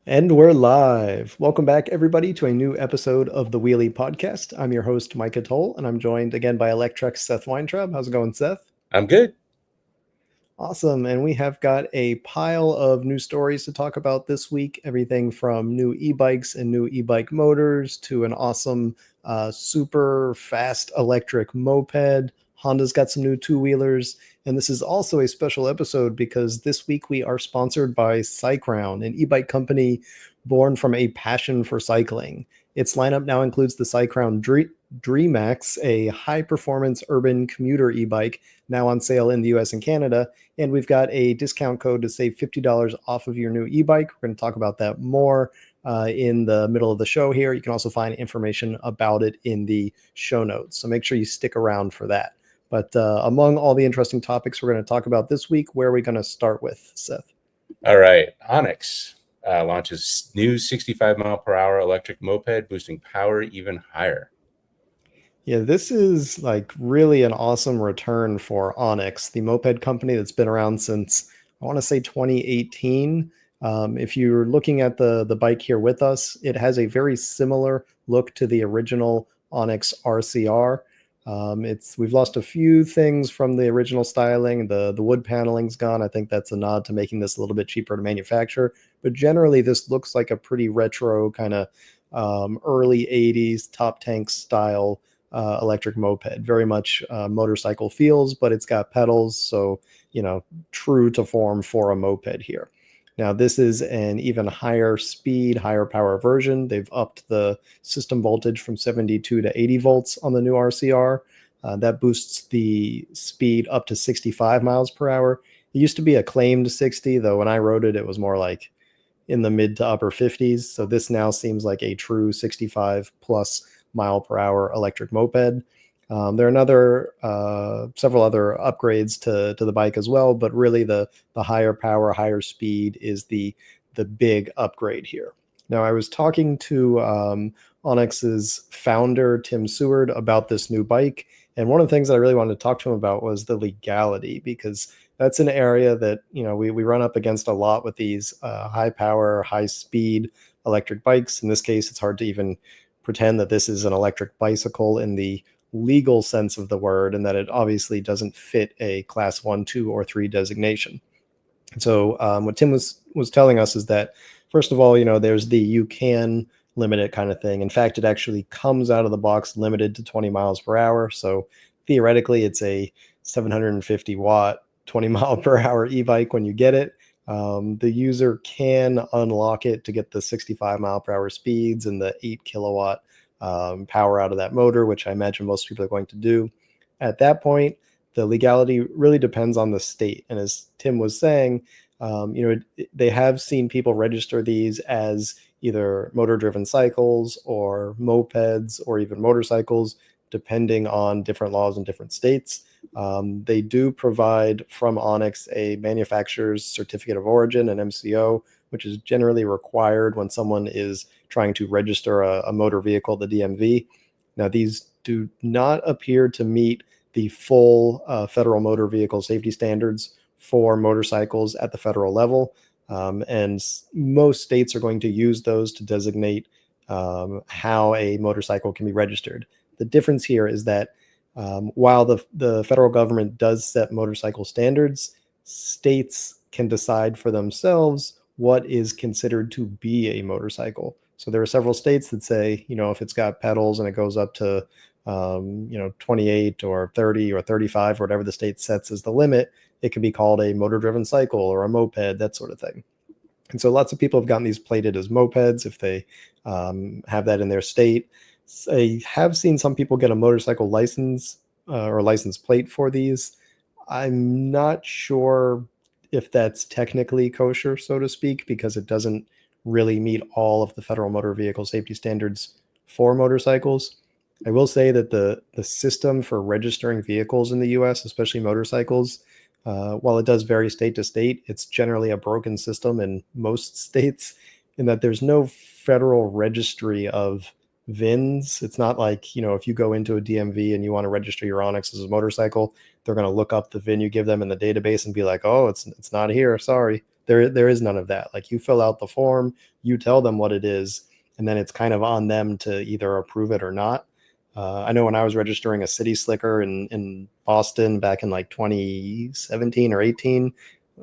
And we're live. Welcome back, everybody, to a new episode of the Wheelie Podcast. I'm your host, Micah Toll, and I'm joined again by Electrek's Seth Weintraub. How's it going, Seth? I'm good. Awesome. And we have got a pile of new stories to talk about this week. Everything from new e-bikes and new e-bike motors to an awesome, super fast electric moped. Honda's got some new two-wheelers. And this is also a special episode because this week we are sponsored by Cycrown, an e-bike company born from a passion for cycling. Its lineup now includes the Cycrown Dreamax, a high-performance urban commuter e-bike now on sale in the US and Canada. And we've got a discount code to save $50 off of your new e-bike. We're going to talk about that more in the middle of the show here. You can also find information about it in the show notes. So make sure you stick around for that. But among all the interesting topics we're going to talk about this week, where are we going to start with, Seth? All right. ONYX launches new 65 mile per hour electric moped, boosting power even higher. Yeah, this is like really an awesome return for ONYX, the moped company that's been around since I want to say 2018. If you're looking at the bike here with us, it has a very similar look to the original ONYX RCR. It's we've lost a few things from the original styling. The wood paneling's gone. I think that's a nod to making this a little bit cheaper to manufacture. But generally, this looks like a pretty retro kind of early 80s top tank style electric moped. Very much motorcycle feels, but it's got pedals, so true to form for a moped here. Now, this is an even higher speed, higher power version. They've upped the system voltage from 72 to 80 volts on the new RCR. That boosts the speed up to 65 miles per hour. It used to be a claimed 60, though when I wrote it, it was more like in the mid to upper 50s. So this now seems like a true 65 plus mile per hour electric moped. There are several other upgrades to the bike as well, but really the higher power, higher speed is the big upgrade here. Now, I was talking to ONYX's founder, Tim Seward, about this new bike. And one of the things that I really wanted to talk to him about was the legality, because that's an area that we run up against a lot with these high power, high speed electric bikes. In this case, it's hard to even pretend that this is an electric bicycle in the legal sense of the word, and that it obviously doesn't fit a class 1, 2, or 3 designation. And so what Tim was telling us is that, first of all, there's the you can limit it kind of thing. In fact, it actually comes out of the box limited to 20 miles per hour. So theoretically, it's a 750 watt, 20 mile per hour e-bike when you get it. The user can unlock it to get the 65 mile per hour speeds and the 8 kilowatt power out of that motor, which I imagine most people are going to do. At that point, the legality really depends on the state. And as Tim was saying, they have seen people register these as either motor-driven cycles or mopeds or even motorcycles, depending on different laws in different states. They do provide from ONYX a manufacturer's certificate of origin, an MCO, which is generally required when someone is trying to register a motor vehicle, the DMV. Now, these do not appear to meet the full federal motor vehicle safety standards for motorcycles at the federal level. And most states are going to use those to designate how a motorcycle can be registered. The difference here is that while the federal government does set motorcycle standards, states can decide for themselves what is considered to be a motorcycle. So there are several states that say, if it's got pedals and it goes up to 28 or 30 or 35, or whatever the state sets as the limit, it can be called a motor-driven cycle or a moped, that sort of thing. And so lots of people have gotten these plated as mopeds if they have that in their state. I have seen some people get a motorcycle license or license plate for these. I'm not sure if that's technically kosher, so to speak, because it doesn't really meet all of the federal motor vehicle safety standards for motorcycles. I will say that the system for registering vehicles in the US, especially motorcycles, while it does vary state to state, it's generally a broken system in most states, in that there's no federal registry of VINs. It's not like, if you go into a DMV and you want to register your ONYX as a motorcycle, they're going to look up the VIN you give them in the database and be like, oh, it's not here, sorry. There is none of that. Like, you fill out the form, you tell them what it is, and then it's kind of on them to either approve it or not. I know when I was registering a city slicker in Boston back in like 2017 or 18,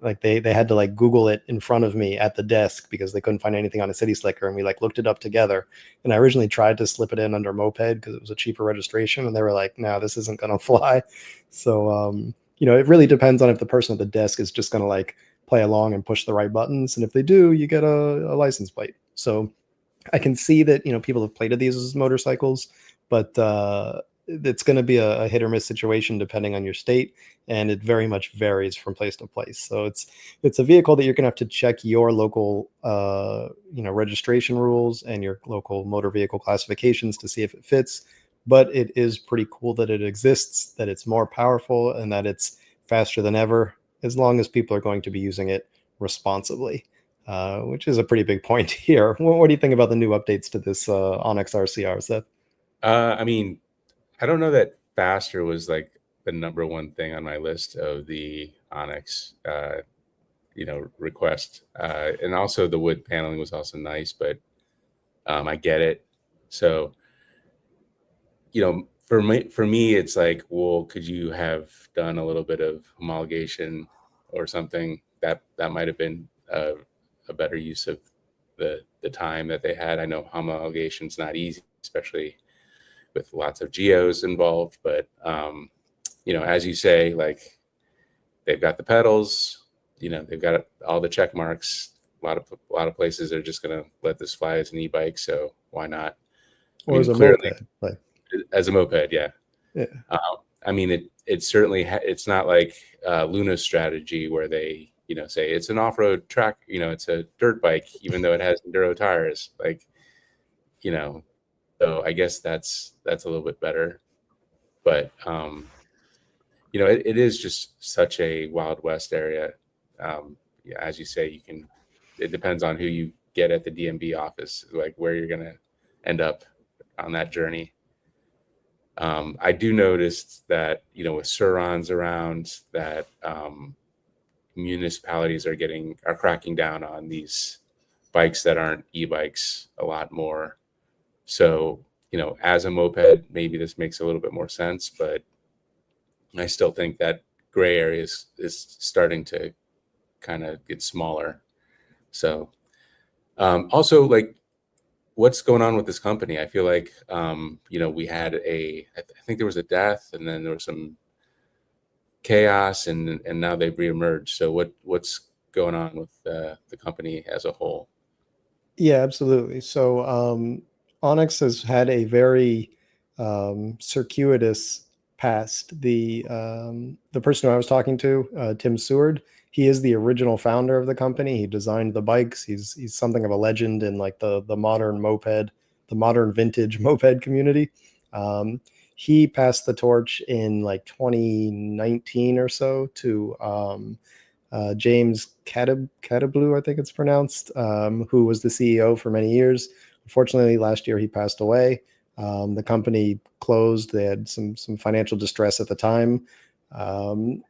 like they had to like Google it in front of me at the desk because they couldn't find anything on a city slicker, and we like looked it up together. And I originally tried to slip it in under moped because it was a cheaper registration, and they were like, "No, this isn't gonna fly." So it really depends on if the person at the desk is just gonna like play along and push the right buttons, and if they do, you get a license plate. So I can see that people have plated these as motorcycles, but it's going to be a hit or miss situation depending on your state, and it very much varies from place to place. So it's a vehicle that you're going to have to check your local registration rules and your local motor vehicle classifications to see if it fits. But it is pretty cool that it exists, that it's more powerful, and that it's faster than ever, as long as people are going to be using it responsibly. Which is a pretty big point here. What do you think about the new updates to this Onyx RCR, Seth? I mean, I don't know that faster was like the number one thing on my list of the Onyx, request. And also the wood paneling was also nice, but I get it. So, for me, it's like, well, could you have done a little bit of homologation or something? That might have been a better use of the time that they had. I know homologation's not easy, especially with lots of geos involved, but as you say, like, they've got the pedals, they've got all the check marks. A lot of places are just going to let this fly as an e-bike, so why not? I Or mean, as a clearly, moped? Like, as a moped, yeah. yeah, I mean, it certainly it's not like Luna's strategy where they say it's an off-road track, it's a dirt bike, even though it has enduro tires, like, so I guess that's a little bit better. But it is just such a Wild West area. Yeah, as you say, it depends on who you get at the DMV office, like where you're gonna end up on that journey. I do notice that with Surons around, that municipalities are cracking down on these bikes that aren't e-bikes a lot more. So as a moped, maybe this makes a little bit more sense, but I still think that gray area is starting to kind of get smaller. So also, like, what's going on with this company? I feel like we had I think there was a death, and then there was some chaos, and now they've reemerged. So what's going on with the company as a whole? yeah, absolutely. So Onyx has had a very circuitous past. The person who I was talking to, Tim Seward, he is the original founder of the company. He designed the bikes. He's something of a legend in like the modern moped, the modern vintage moped community. Um, he passed the torch in like 2019 or so to James Catablu, I think it's pronounced, who was the CEO for many years. Unfortunately, last year he passed away. The company closed. They had some financial distress at the time. Um,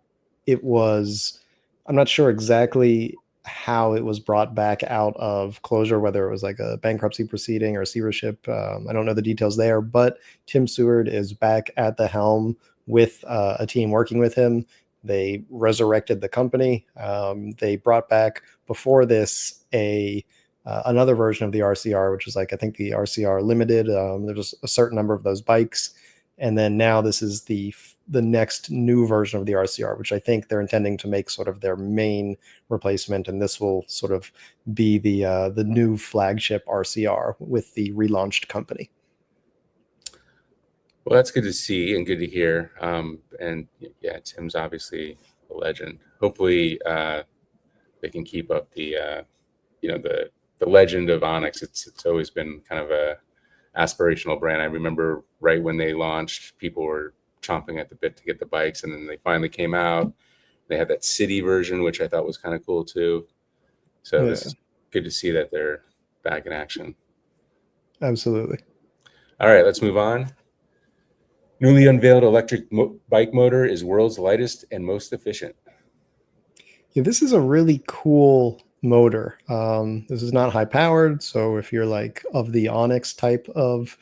it was, I'm not sure exactly how it was brought back out of closure, whether it was like a bankruptcy proceeding or receivership. I don't know the details there, but Tim Seward is back at the helm with a team working with him. They resurrected the company. They brought back before this another version of the RCR, which is like, I think, the RCR Limited. There was a certain number of those bikes, and then now this is the next new version of the RCR, which I think they're intending to make sort of their main replacement, and this will sort of be the new flagship RCR with the relaunched company. Well, that's good to see and good to hear. And yeah, Tim's obviously a legend. Hopefully, they can keep up the legend of Onyx. It's always been kind of a aspirational brand. I remember right when they launched, people were chomping at the bit to get the bikes, and then they finally came out. They had that city version, which I thought was kind of cool too. So Yeah, this is good to see that they're back in action. absolutely. All right, let's move on. Newly unveiled electric bike motor is world's lightest and most efficient. Yeah, this is a really cool motor. This is not high powered, so if you're like of the Onyx type of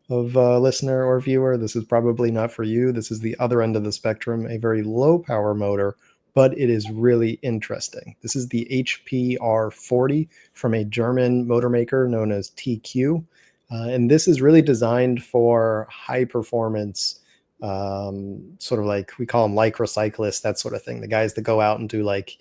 listener or viewer, this is probably not for you. This is the other end of the spectrum, a very low power motor, but it is really interesting. This is the HPR40 from a German motor maker known as TQ. And this is really designed for high performance, sort of like we call them lycra cyclists, that sort of thing. The guys that go out and do like,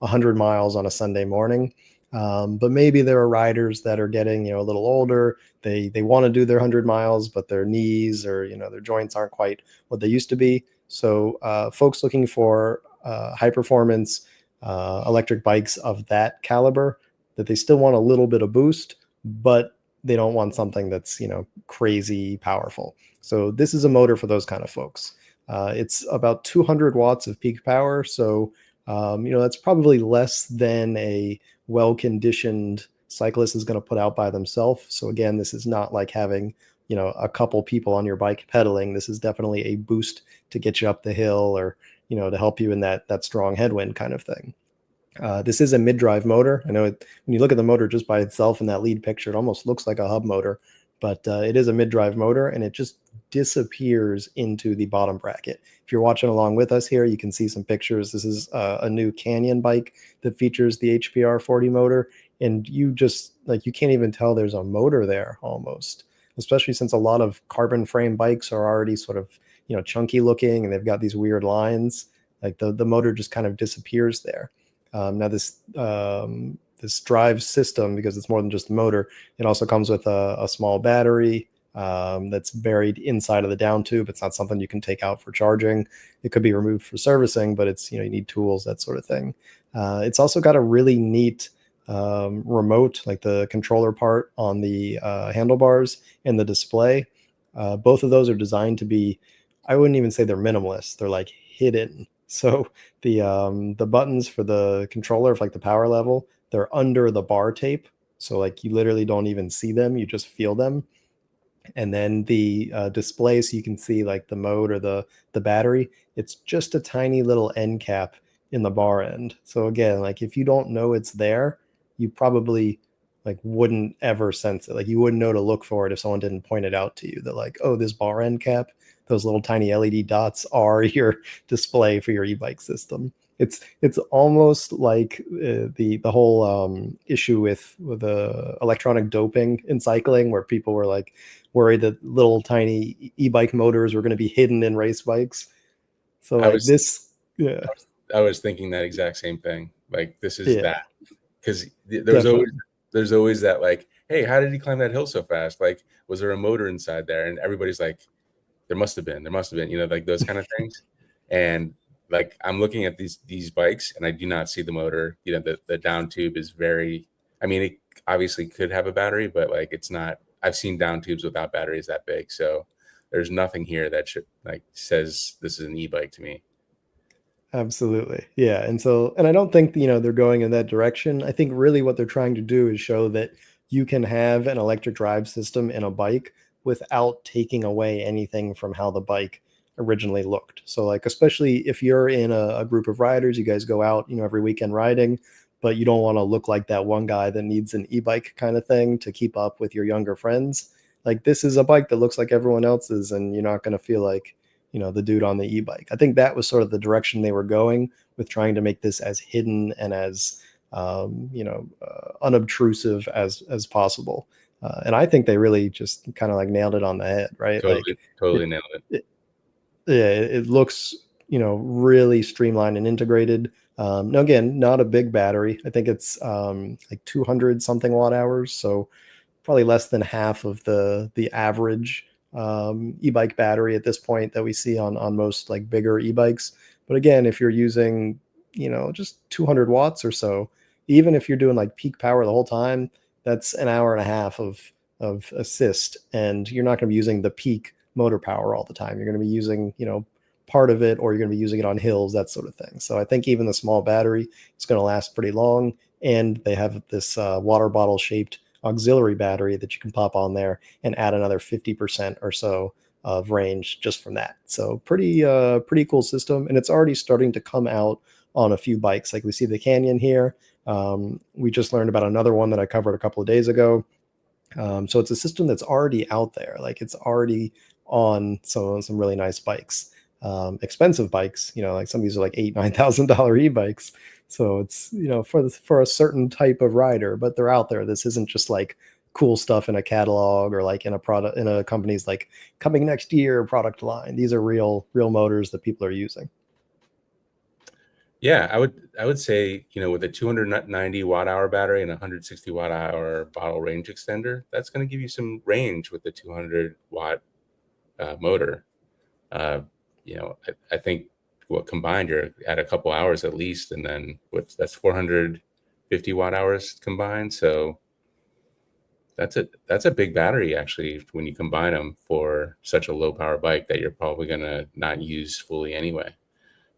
100 miles on a Sunday morning. But maybe there are riders that are getting, a little older. They want to do their 100 miles, but their knees or, their joints aren't quite what they used to be. So folks looking for high performance electric bikes of that caliber, that they still want a little bit of boost, but they don't want something that's, crazy powerful. So this is a motor for those kind of folks. It's about 200 watts of peak power. So, that's probably less than a well-conditioned cyclist is going to put out by themselves. So again, this is not like having, a couple people on your bike pedaling. This is definitely a boost to get you up the hill, or, to help you in that strong headwind kind of thing. This is a mid-drive motor. I know when you look at the motor just by itself in that lead picture, it almost looks like a hub motor, but it is a mid-drive motor, and it just disappears into the bottom bracket. If you're watching along with us here, you can see some pictures. This is a new Canyon bike that features the HPR40 motor, and you can't even tell there's a motor there almost, especially since a lot of carbon frame bikes are already sort of, chunky looking, and they've got these weird lines. Like the motor just kind of disappears there. Now this drive system, because it's more than just the motor, it also comes with a small battery that's buried inside of the down tube. It's not something you can take out for charging. It could be removed for servicing, but it's, you need tools, that sort of thing. It's also got a really neat remote, like the controller part on the handlebars and the display. Both of those are designed to be, I wouldn't even say they're minimalist. They're like hidden. So the buttons for the controller, for like the power level, they're under the bar tape. So like you literally don't even see them, you just feel them. And then the display, so you can see like the mode or the battery, it's just a tiny little end cap in the bar end. So again, like if you don't know it's there, you probably like wouldn't ever sense it. Like you wouldn't know to look for it if someone didn't point it out to you, that like, oh, this bar end cap, those little tiny LED dots are your display for your e-bike system. It's almost like the whole issue with the electronic doping in cycling, where people were like worried that little tiny e-bike motors were going to be hidden in race bikes. So I like was this, yeah, I was thinking that exact same thing. Like this is yeah, that, because definitely. there's always that, like, hey, how did he climb that hill so fast? Like, was there a motor inside there? And everybody's like, there must have been, like those kind of things. And like I'm looking at these bikes, and I do not see the motor. The down tube is very, I mean, it obviously could have a battery, but like it's not. I've seen down tubes without batteries that big, so there's nothing here that should like says this is an e-bike to me. Absolutely. Yeah. And I don't think, they're going in that direction. I think really what they're trying to do is show that you can have an electric drive system in a bike without taking away anything from how the bike originally looked. So like, especially if you're in a group of riders, you guys go out, every weekend riding, but you don't want to look like that one guy that needs an e-bike kind of thing to keep up with your younger friends. Like this is a bike that looks like everyone else's, and you're not going to feel like, the dude on the e-bike. I think that was sort of the direction they were going with trying to make this as hidden and as unobtrusive as possible. And I think they really just kind of like nailed it on the head, right? Like Totally it, nailed it. it yeah, it looks, really streamlined and integrated. Now again, not a big battery. I think it's like 200 something watt hours, so probably less than half of the average e-bike battery at this point that we see on most like bigger e-bikes. But again, if you're using, just 200 watts or so, even if you're doing like peak power the whole time, that's an hour and a half of assist, and you're not going to be using the peak motor power all the time. You're going to be using, part of it, or you're going to be using it on hills, that sort of thing. So I think even the small battery is going to last pretty long. And they have this water bottle shaped auxiliary battery that you can pop on there and add another 50% or so of range just from that. So pretty cool system. And it's already starting to come out on a few bikes. Like we see the Canyon here. We just learned about another one that I covered a couple of days ago. So it's a system that's already out there. Like it's already on some really nice bikes, expensive bikes. Like some of these are like $8,000-$9,000 e-bikes. So it's for a certain type of rider, but they're out there. This isn't just like cool stuff in a catalog or like in a product in a company's like coming next year product line. These are real motors that people are using. Yeah, I would say, with a 290 watt hour battery and a 160 watt hour bottle range extender, that's going to give you some range with the 200 watt motor. Uh, I think what combined you're at a couple hours at least, and then that's 450 watt hours combined. So that's a big battery actually when you combine them for such a low power bike that you're probably going to not use fully anyway.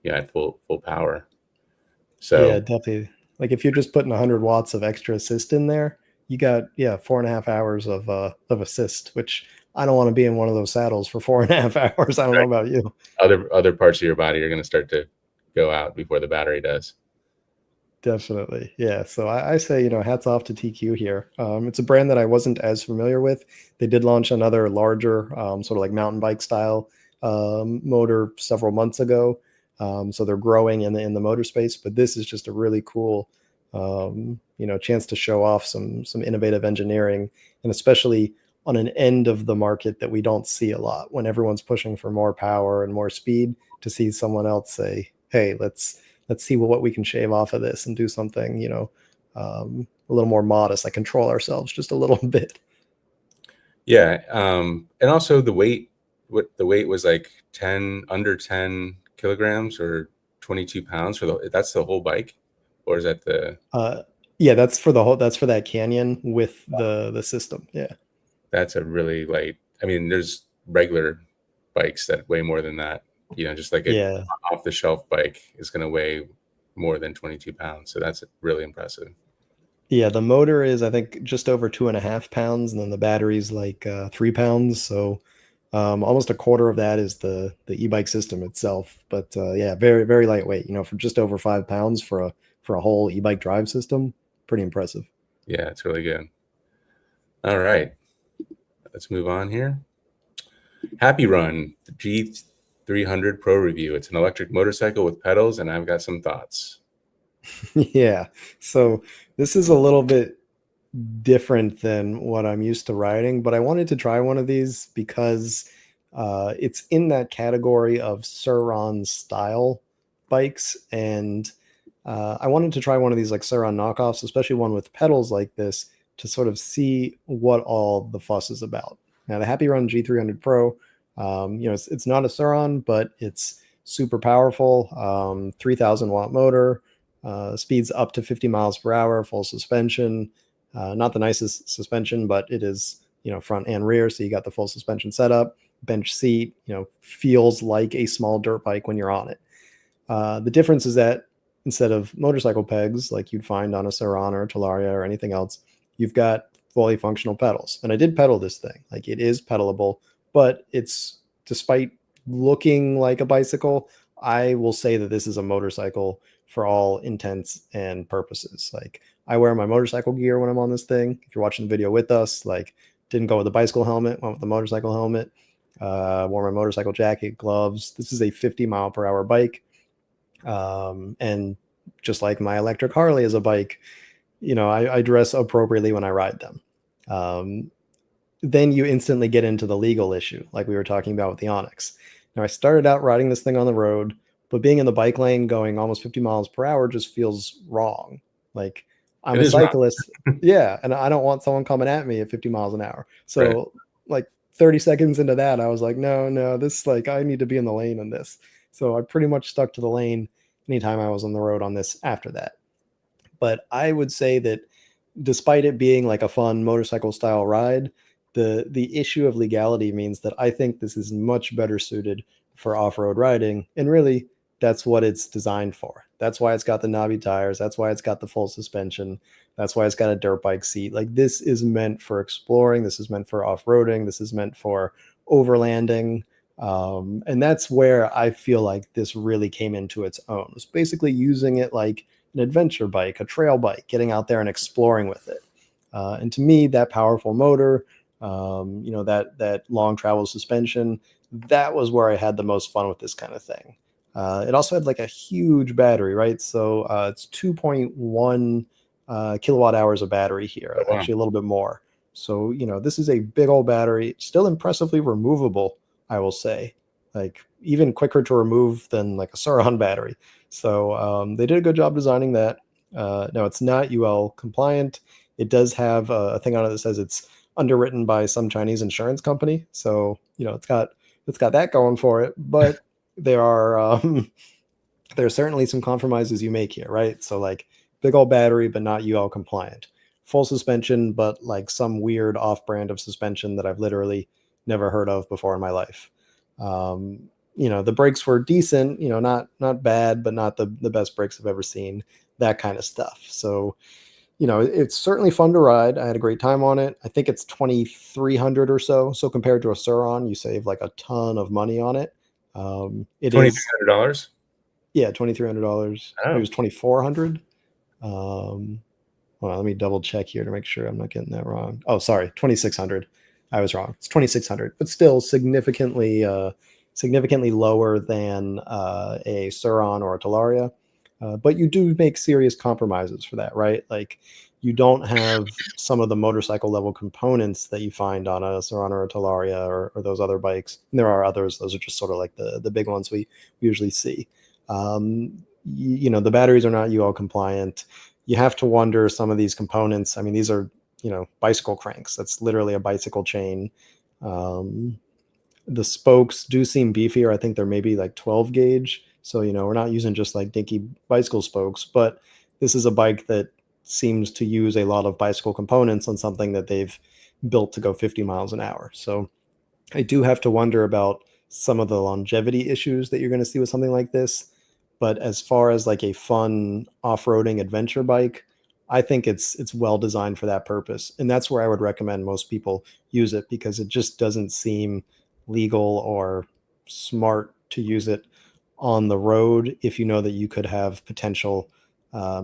At full power. Yeah, So definitely. Like if you're just putting 100 watts of extra assist in there, you got 4.5 hours of assist, which I don't want to be in one of those saddles for 4.5 hours. I don't know right, about you. other parts of your body are going to start to go out before the battery does. Definitely. Yeah. So I say, hats off to TQ here. It's a brand that I wasn't as familiar with. They did launch another larger, sort of like mountain bike style motor several months ago. So they're growing in the motor space, but this is just a really cool, chance to show off some innovative engineering, and especially on an end of the market that we don't see a lot when everyone's pushing for more power and more speed. To see someone else say, "Hey, let's see what we can shave off of this and do something, a little more modest, like control ourselves just a little bit." Yeah, and also the weight. What the weight was like under 10 kilograms or 22 pounds that's the whole bike, or is that the? Uh, yeah, that's for that Canyon with the system. Yeah. That's a really light. I mean, there's regular bikes that weigh more than that. Just like a Yeah. off the shelf bike is going to weigh more than 22 pounds. So that's really impressive. Yeah, the motor is I think just over 2.5 pounds, and then the battery's like 3 pounds. So almost a quarter of that is the e-bike system itself. But yeah, very, very lightweight, for just over 5 pounds for a whole e-bike drive system. Pretty impressive. Yeah, it's really good. All right, let's move on here. HappyRun G300 Pro review. It's an electric motorcycle with pedals, and I've got some thoughts. Yeah. So this is a little bit different than what I'm used to riding, but I wanted to try one of these because it's in that category of Sur-Ron style bikes, and I wanted to try one of these like Sur-Ron knockoffs, especially one with pedals like this, to sort of see what all the fuss is about. Now, the HappyRun G300 Pro, it's not a Sur-Ron, but it's super powerful, 3,000 watt motor, speeds up to 50 miles per hour, full suspension. Not the nicest suspension, but it is, front and rear. So you got the full suspension setup, bench seat, feels like a small dirt bike when you're on it. The difference is that instead of motorcycle pegs like you'd find on a Saran or a Talaria or anything else, you've got fully functional pedals. And I did pedal this thing. Like it is pedalable, but it's, despite looking like a bicycle, I will say that this is a motorcycle for all intents and purposes. Like I wear my motorcycle gear when I'm on this thing. If you're watching the video with us, like didn't go with the bicycle helmet, went with the motorcycle helmet. Wore my motorcycle jacket, gloves. This is a 50 mile per hour bike. And just like my electric Harley is a bike, I dress appropriately when I ride them. Then you instantly get into the legal issue, like we were talking about with the Onyx. Now, I started out riding this thing on the road, but being in the bike lane going almost 50 miles per hour just feels wrong. Like I'm It a is wrong. cyclist. Yeah. And I don't want someone coming at me at 50 miles an hour. Right. So, like 30 seconds into that, I was like, no, this, like, I need to be in the lane in this. So I pretty much stuck to the lane anytime I was on the road on this after that. But I would say that despite it being like a fun motorcycle style ride, the issue of legality means that I think this is much better suited for off-road riding, and really that's what it's designed for. That's why it's got the knobby tires, that's why it's got the full suspension, that's why it's got a dirt bike seat. Like this is meant for exploring, this is meant for off-roading, this is meant for overlanding. And that's where I feel like this really came into its own. It's basically using it like an adventure bike, a trail bike, getting out there and exploring with it. And to me, that powerful motor, that long travel suspension, that was where I had the most fun with this kind of thing. It also had like a huge battery, right? So it's 2.1 kilowatt hours of battery here, Oh, wow. actually a little bit more. So, this is a big old battery, still impressively removable, I will say. Like even quicker to remove than like a Sauron battery. So they did a good job designing that. No, it's not UL compliant. It does have a thing on it that says it's underwritten by some Chinese insurance company. So it's got that going for it. But there are there are certainly some compromises you make here, right? So like big old battery, but not UL compliant. Full suspension, but like some weird off-brand of suspension that I've literally never heard of before in my life. The brakes were decent, not bad, but not the best brakes I've ever seen. That kind of stuff. So it's certainly fun to ride. I had a great time on it. I think it's 2,300 or so. So compared to a Suron, you save like a ton of money on it. It is, $2,300. yeah, $2,300. Maybe it Oh, was 2,400. Um, Hold on, let me double check here to make sure I'm not getting that wrong. Oh, sorry, 2,600. I was wrong. It's 2,600, but still significantly lower than a Suron or a Talaria. But you do make serious compromises for that, right? Like you don't have some of the motorcycle level components that you find on a Suron or a Talaria or those other bikes. And there are others; those are just sort of like the big ones we usually see. The batteries are not UL compliant. You have to wonder some of these components. I mean, these are bicycle cranks. That's literally a bicycle chain. Um, the spokes do seem beefier. I think they're maybe like 12 gauge. So, we're not using just like dinky bicycle spokes, but this is a bike that seems to use a lot of bicycle components on something that they've built to go 50 miles an hour. So I do have to wonder about some of the longevity issues that you're going to see with something like this. But as far as like a fun off-roading adventure bike, I think it's well designed for that purpose. And that's where I would recommend most people use it because it just doesn't seem legal or smart to use it on the road if you know that you could have potential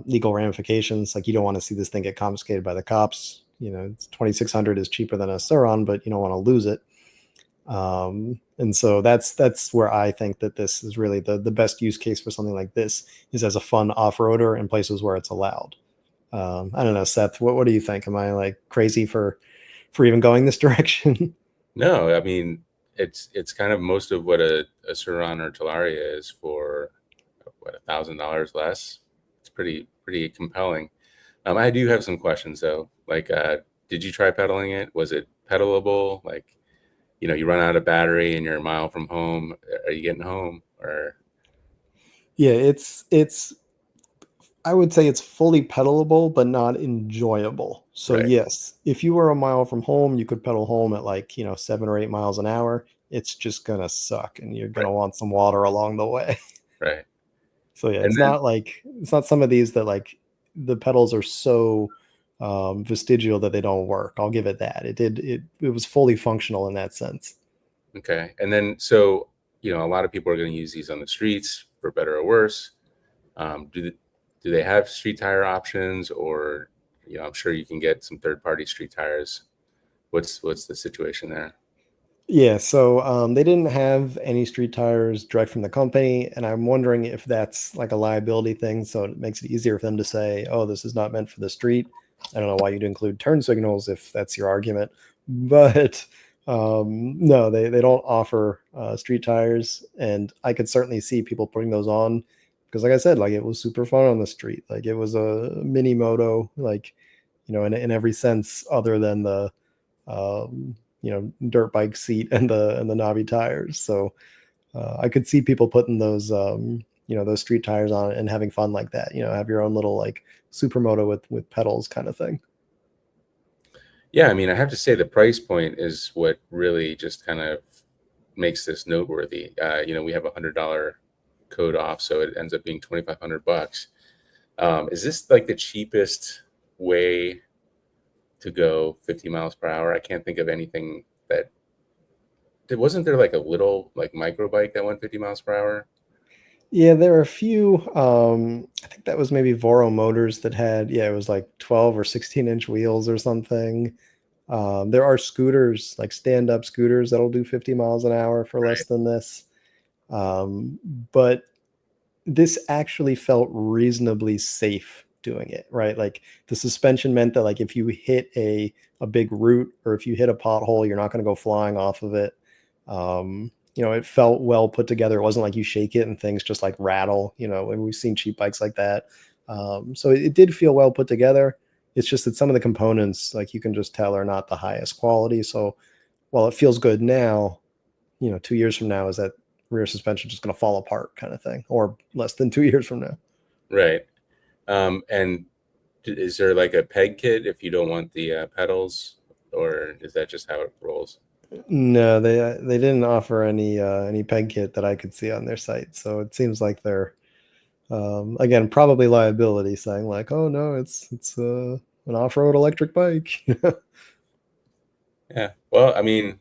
legal ramifications. Like you don't want to see this thing get confiscated by the cops. It's 2,600 is cheaper than a Suron, but you don't want to lose it. And so that's where I think that this is really the best use case for something like this is as a fun off-roader in places where it's allowed. I don't know, Seth, what do you think? Am I like crazy for even going this direction? no, I mean, it's kind of most of what a Suron or Talaria is for what, $1,000 less. It's pretty compelling. I do have some questions though. Like, did you try pedaling it? Was it pedalable? Like, you run out of battery and you're a mile from home. Are you getting home? Or Yeah, it's I would say it's fully pedalable, but not enjoyable. So right, yes, if you were a mile from home, you could pedal home at like, 7 or 8 miles an hour. It's just gonna suck and you're right, gonna want some water along the way. right. So yeah, And it's not some of these that like the pedals are so vestigial that they don't work. I'll give it that. It was fully functional in that sense. okay, and then so a lot of people are going to use these on the streets for better or worse. Do they have street tire options, or I'm sure you can get some third party street tires. What's the situation there? Yeah, so they didn't have any street tires direct from the company, and I'm wondering if that's like a liability thing, so it makes it easier for them to say, "Oh, this is not meant for the street." I don't know why you'd include turn signals if that's your argument, but no, they don't offer street tires, and I could certainly see people putting those on because, like I said, like it was super fun on the street, like it was a mini moto, like in every sense other than the dirt bike seat and the knobby tires. So I could see people putting those street tires on it and having fun like that. Have your own little like supermoto with pedals kind of thing. Yeah, I mean, I have to say the price point is what really just kind of makes this noteworthy. We have $100 code off, so it ends up being 2,500 bucks. Is this like the cheapest way to go 50 miles per hour? I can't think of anything that wasn't there like a little like micro bike that went 50 miles per hour? Yeah, there are a few. I think that was maybe Voro Motors that had, yeah, it was like 12 or 16-inch wheels or something. There are scooters, like stand-up scooters that'll do 50 miles an hour for less than this. Um, but this actually felt reasonably safe doing it, right? Like the suspension meant that like if you hit a big root or if you hit a pothole, you're not going to go flying off of it. It felt well put together. It wasn't like you shake it and things just like rattle, and we've seen cheap bikes like that. So it did feel well put together. It's just that some of the components, like you can just tell, are not the highest quality. So while it feels good now, 2 years from now, is that rear suspension just going to fall apart kind of thing, or less than 2 years from now? Right. And is there like a peg kit if you don't want the pedals, or is that just how it rolls? No, they didn't offer any peg kit that I could see on their site. So it seems like they're again probably liability, saying like, oh no, it's an off-road electric bike. Yeah. Well, I mean,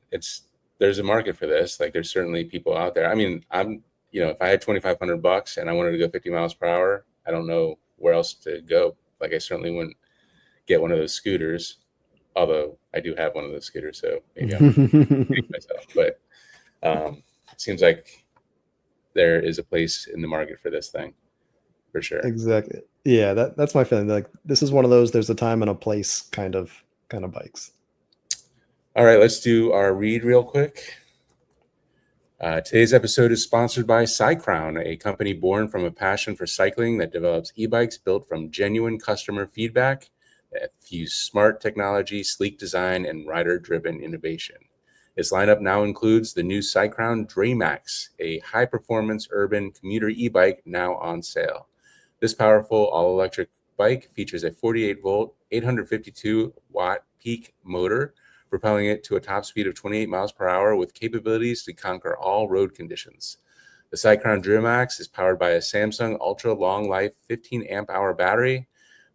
there's a market for this. Like, there's certainly people out there. I mean, if I had 2,500 bucks and I wanted to go 50 miles per hour, I don't know where else to go. Like, I certainly wouldn't get one of those scooters, although I do have one of those scooters, so maybe I'm kidding myself. But it seems like there is a place in the market for this thing for sure. Exactly. Yeah, that's my feeling. Like this is one of those there's a time and a place kind of bikes. All right, let's do our read real quick. Today's episode is sponsored by Cycrown, a company born from a passion for cycling that develops e-bikes built from genuine customer feedback that fuse smart technology, sleek design, and rider-driven innovation. Its lineup now includes the new Cycrown Dramax, a high-performance urban commuter e-bike now on sale. This powerful all-electric bike features a 48-volt, 852-watt peak motor, propelling it to a top speed of 28 miles per hour with capabilities to conquer all road conditions. The Cyclone Dramax is powered by a Samsung Ultra Long Life 15 amp hour battery,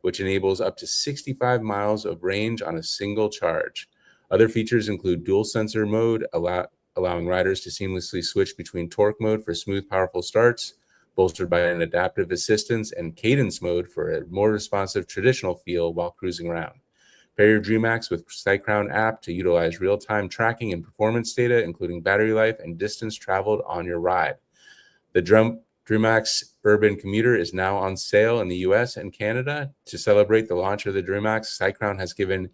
which enables up to 65 miles of range on a single charge. Other features include dual sensor mode, allowing riders to seamlessly switch between torque mode for smooth, powerful starts, bolstered by an adaptive assistance, and cadence mode for a more responsive traditional feel while cruising around. Pair your DreamAx with Cycrown app to utilize real-time tracking and performance data, including battery life and distance traveled on your ride. The DreamAx Urban Commuter is now on sale in the US and Canada. To celebrate the launch of the DreamAx, Cycrown has given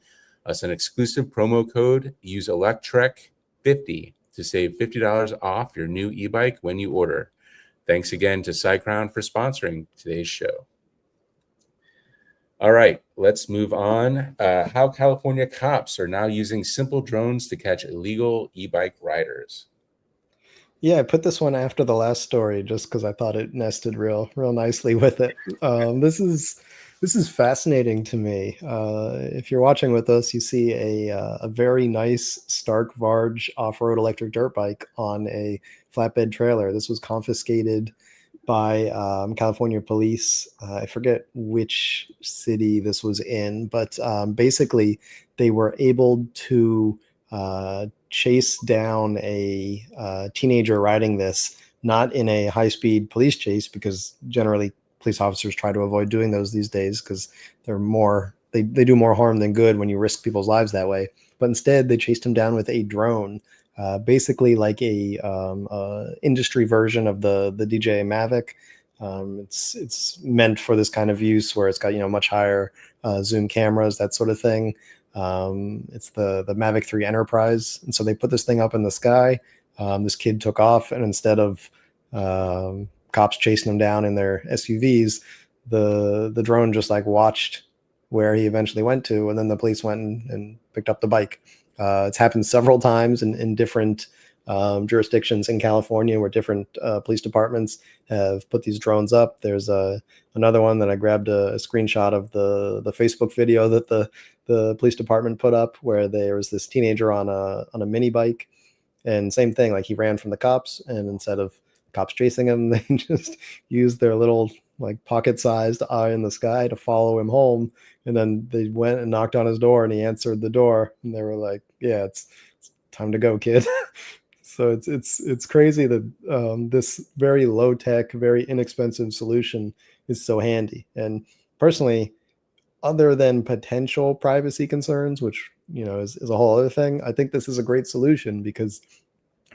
us an exclusive promo code. Use Electrek50 to save $50 off your new e-bike when you order. Thanks again to Cycrown for sponsoring today's show. All right, let's move on. How California cops are now using simple drones to catch illegal e-bike riders. Yeah, I put this one after the last story just because I thought it nested real nicely with it. This is fascinating to me. If you're watching with us, you see a very nice Stark Varge off-road electric dirt bike on a flatbed trailer. This was confiscated by California police. I forget which city this was in, but basically they were able to chase down a teenager riding this, not in a high-speed police chase, because generally police officers try to avoid doing those these days because they do more harm than good when you risk people's lives that way. But instead, they chased him down with a drone, basically like a industry version of the DJI Mavic. It's meant for this kind of use where it's got much higher zoom cameras, that sort of thing. It's the Mavic 3 Enterprise, and so they put this thing up in the sky. This kid took off, and instead of cops chasing him down in their SUVs, the drone just like watched where he eventually went to, and then the police went and picked up the bike. It's happened several times in different jurisdictions in California where different police departments have put these drones up. There's another one that I grabbed a screenshot of the Facebook video that the police department put up where there was this teenager on a mini bike, and same thing, like he ran from the cops, and instead of cops chasing him, they just used their little like pocket-sized eye in the sky to follow him home. And then they went and knocked on his door, and he answered the door, and they were like, yeah, it's time to go, kid. So it's crazy that this very low tech, very inexpensive solution is so handy. And personally, other than potential privacy concerns, which is a whole other thing, I think this is a great solution because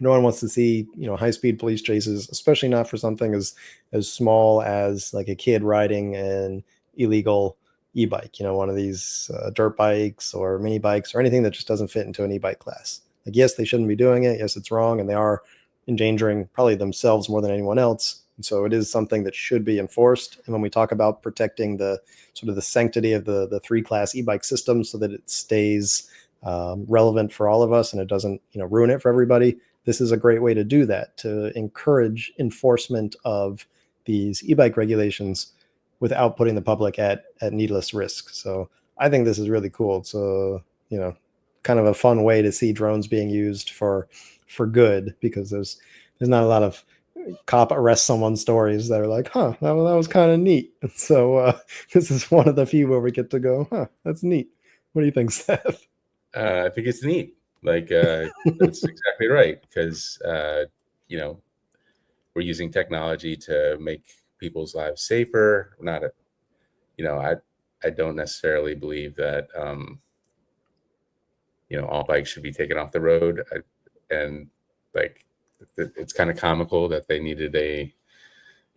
no one wants to see high speed police chases, especially not for something as small as like a kid riding an illegal e-bike, one of these dirt bikes or mini bikes or anything that just doesn't fit into an e-bike class. Like, yes, they shouldn't be doing it. Yes, it's wrong, and they are endangering probably themselves more than anyone else. And so it is something that should be enforced. And when we talk about protecting the sort of the sanctity of the three class e-bike system so that it stays relevant for all of us and it doesn't ruin it for everybody, this is a great way to do that, to encourage enforcement of these e-bike regulations without putting the public at needless risk. So I think this is really cool. It's kind of a fun way to see drones being used for good, because there's not a lot of cop arrest someone stories that are like, huh, that was kind of neat. And so this is one of the few where we get to go, huh, that's neat. What do you think, Seth? I think it's neat. Like that's exactly right, because we're using technology to make people's lives safer. Not a, I don't necessarily believe that all bikes should be taken off the road. And like it's kind of comical that they needed a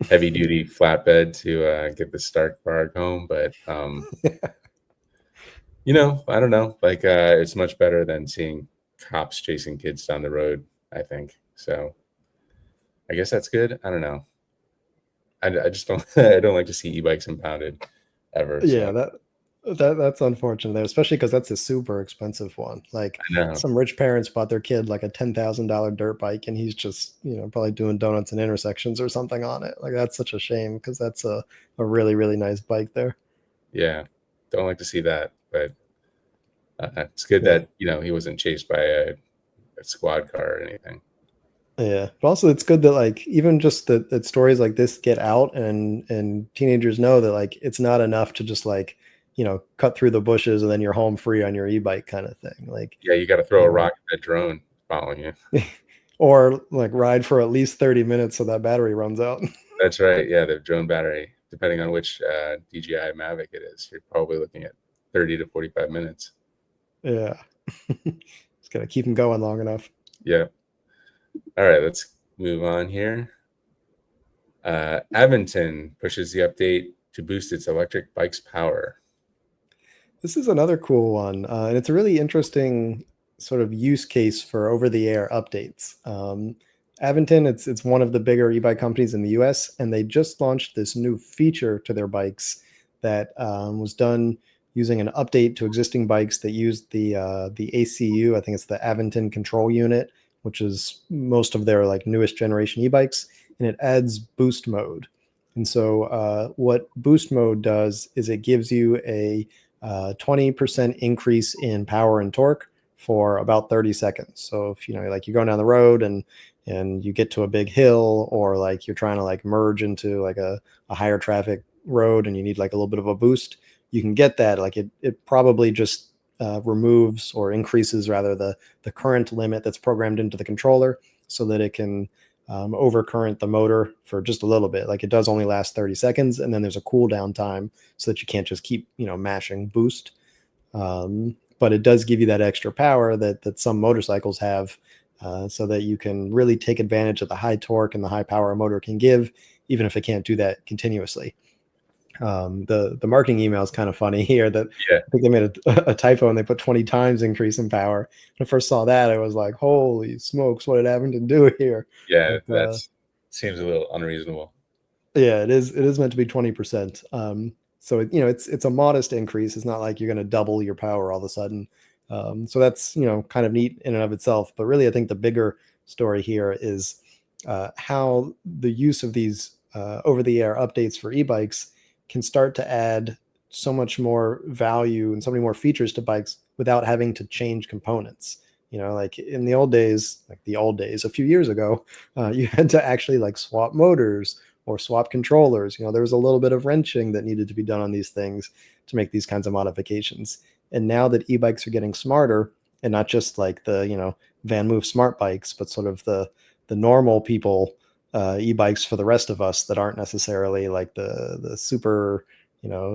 heavy duty flatbed to get the Stark Barg home, but I don't know. Like it's much better than seeing cops chasing kids down the road, I think. So I guess that's good. I don't know. I just don't I don't like to see e-bikes impounded ever. Yeah, So that's unfortunate, especially because that's a super expensive one. Like, I know. some rich parents bought their kid like a $10,000 dirt bike, and he's just probably doing donuts in intersections or something on it. Like, that's such a shame because that's a really really nice bike there. Yeah. Don't like to see that, but it's good Yeah. that he wasn't chased by a squad car or anything. Yeah, but also it's good that like even just that stories like this get out, and teenagers know that like it's not enough to just like cut through the bushes and then you're home free on your e-bike kind of thing. Like, Yeah, you got to throw a rock at that drone following you. or like ride for at least 30 minutes so that battery runs out. That's right. Yeah, the drone battery, depending on which DJI Mavic it is, you're probably looking at 30 to 45 minutes. Yeah. Just gotta keep them going long enough. Yeah. All right, let's move on here. Aventon pushes the update to boost its electric bike's power. This is another cool one, and it's a really interesting sort of use case for over-the-air updates. Aventon, it's one of the bigger e-bike companies in the U.S., and they just launched this new feature to their bikes that was done using an update to existing bikes that use the ACU. I think it's the Aventon Control Unit, which is most of their like newest generation e-bikes, and it adds boost mode. And so what boost mode does is it gives you a 20% increase in power and torque for about 30 seconds. So if like you're going down the road and you get to a big hill, or like you're trying to like merge into like a higher traffic road and you need like a little bit of a boost, you can get that. Like it probably just removes or increases rather the current limit that's programmed into the controller so that it can overcurrent the motor for just a little bit. Like, it does only last 30 seconds, and then there's a cooldown time so that you can't just keep mashing boost. But it does give you that extra power that some motorcycles have, so that you can really take advantage of the high torque and the high power a motor can give, even if it can't do that continuously. The marketing email is kind of funny here, that Yeah, I think they made a typo and they put 20 times increase in power. When I first saw that, I was like, holy smokes, what did Aventon do here? yeah, But that seems a little unreasonable. yeah, it is meant to be 20%. So it's a modest increase. It's not like you're going to double your power all of a sudden. So that's kind of neat in and of itself. But really, I think the bigger story here is how the use of these over-the-air updates for e-bikes can start to add so much more value and so many more features to bikes without having to change components. Like in the old days, a few years ago, you had to actually like swap motors or swap controllers. There was a little bit of wrenching that needed to be done on these things to make these kinds of modifications. And now that e-bikes are getting smarter, and not just like the, Van Move smart bikes, but sort of the normal people e-bikes for the rest of us that aren't necessarily like the super,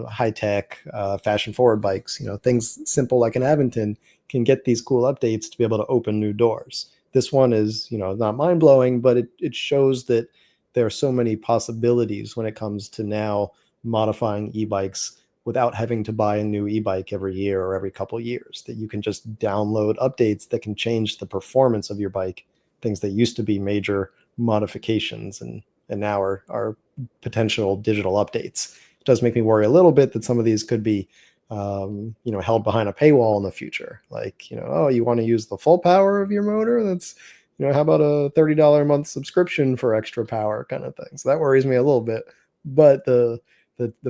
high tech, fashion forward bikes. Things simple like an Aventon can get these cool updates to be able to open new doors. This one is, not mind blowing, but it shows that there are so many possibilities when it comes to now modifying e-bikes without having to buy a new e-bike every year or every couple years, that you can just download updates that can change the performance of your bike, things that used to be major modifications and now are potential digital updates. It does make me worry a little bit that some of these could be held behind a paywall in the future. Like, oh, you want to use the full power of your motor? That's, how about a $30 a month subscription for extra power kind of thing? So that worries me a little bit. But the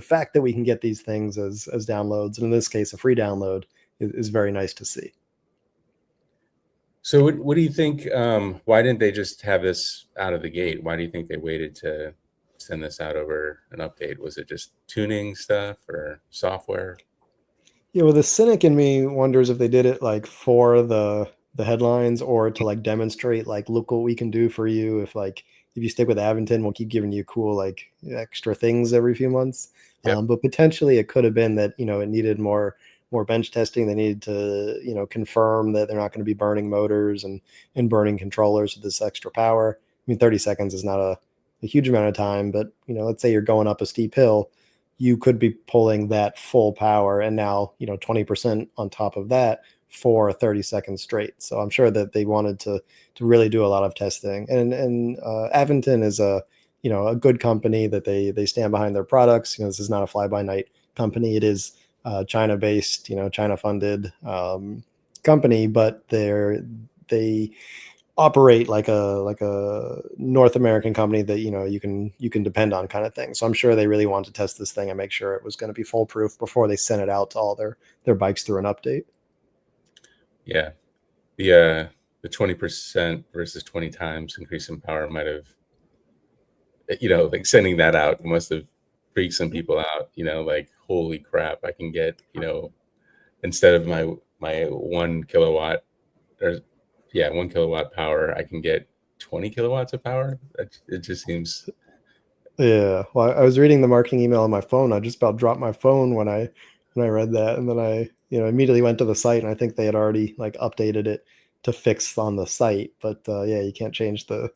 fact that we can get these things as downloads, and in this case, a free download, is very nice to see. So what do you think? Why didn't they just have this out of the gate? Why do you think they waited to send this out over an update? Was it just tuning stuff or software? Yeah, well, the cynic in me wonders if they did it like for the headlines or to like demonstrate like, look what we can do for you. If you stick with Aventon, we'll keep giving you cool like extra things every few months. Yep. But potentially it could have been that, it needed more bench testing. They needed to, confirm that they're not going to be burning motors and burning controllers with this extra power. I mean, 30 seconds is not a huge amount of time, but let's say you're going up a steep hill, you could be pulling that full power and now 20% on top of that for 30 seconds straight. So I'm sure that they wanted to really do a lot of testing. And Aventon is a good company that they stand behind their products. This is not a fly by night company. It is China based, China funded company, but they operate like a North American company that you can depend on, kind of thing. So I'm sure they really wanted to test this thing and make sure it was going to be foolproof before they sent it out to all their bikes through an update. Yeah. The 20% versus 20 times increase in power might have, like sending that out must have freaked some people out, like, holy crap, I can get, instead of my 1 kilowatt or 1 kilowatt power, I can get 20 kilowatts of power. It just seems. Yeah, well, I was reading the marketing email on my phone. I just about dropped my phone when I read that, and then I immediately went to the site, and I think they had already like updated it to fix on the site. But yeah, you can't change the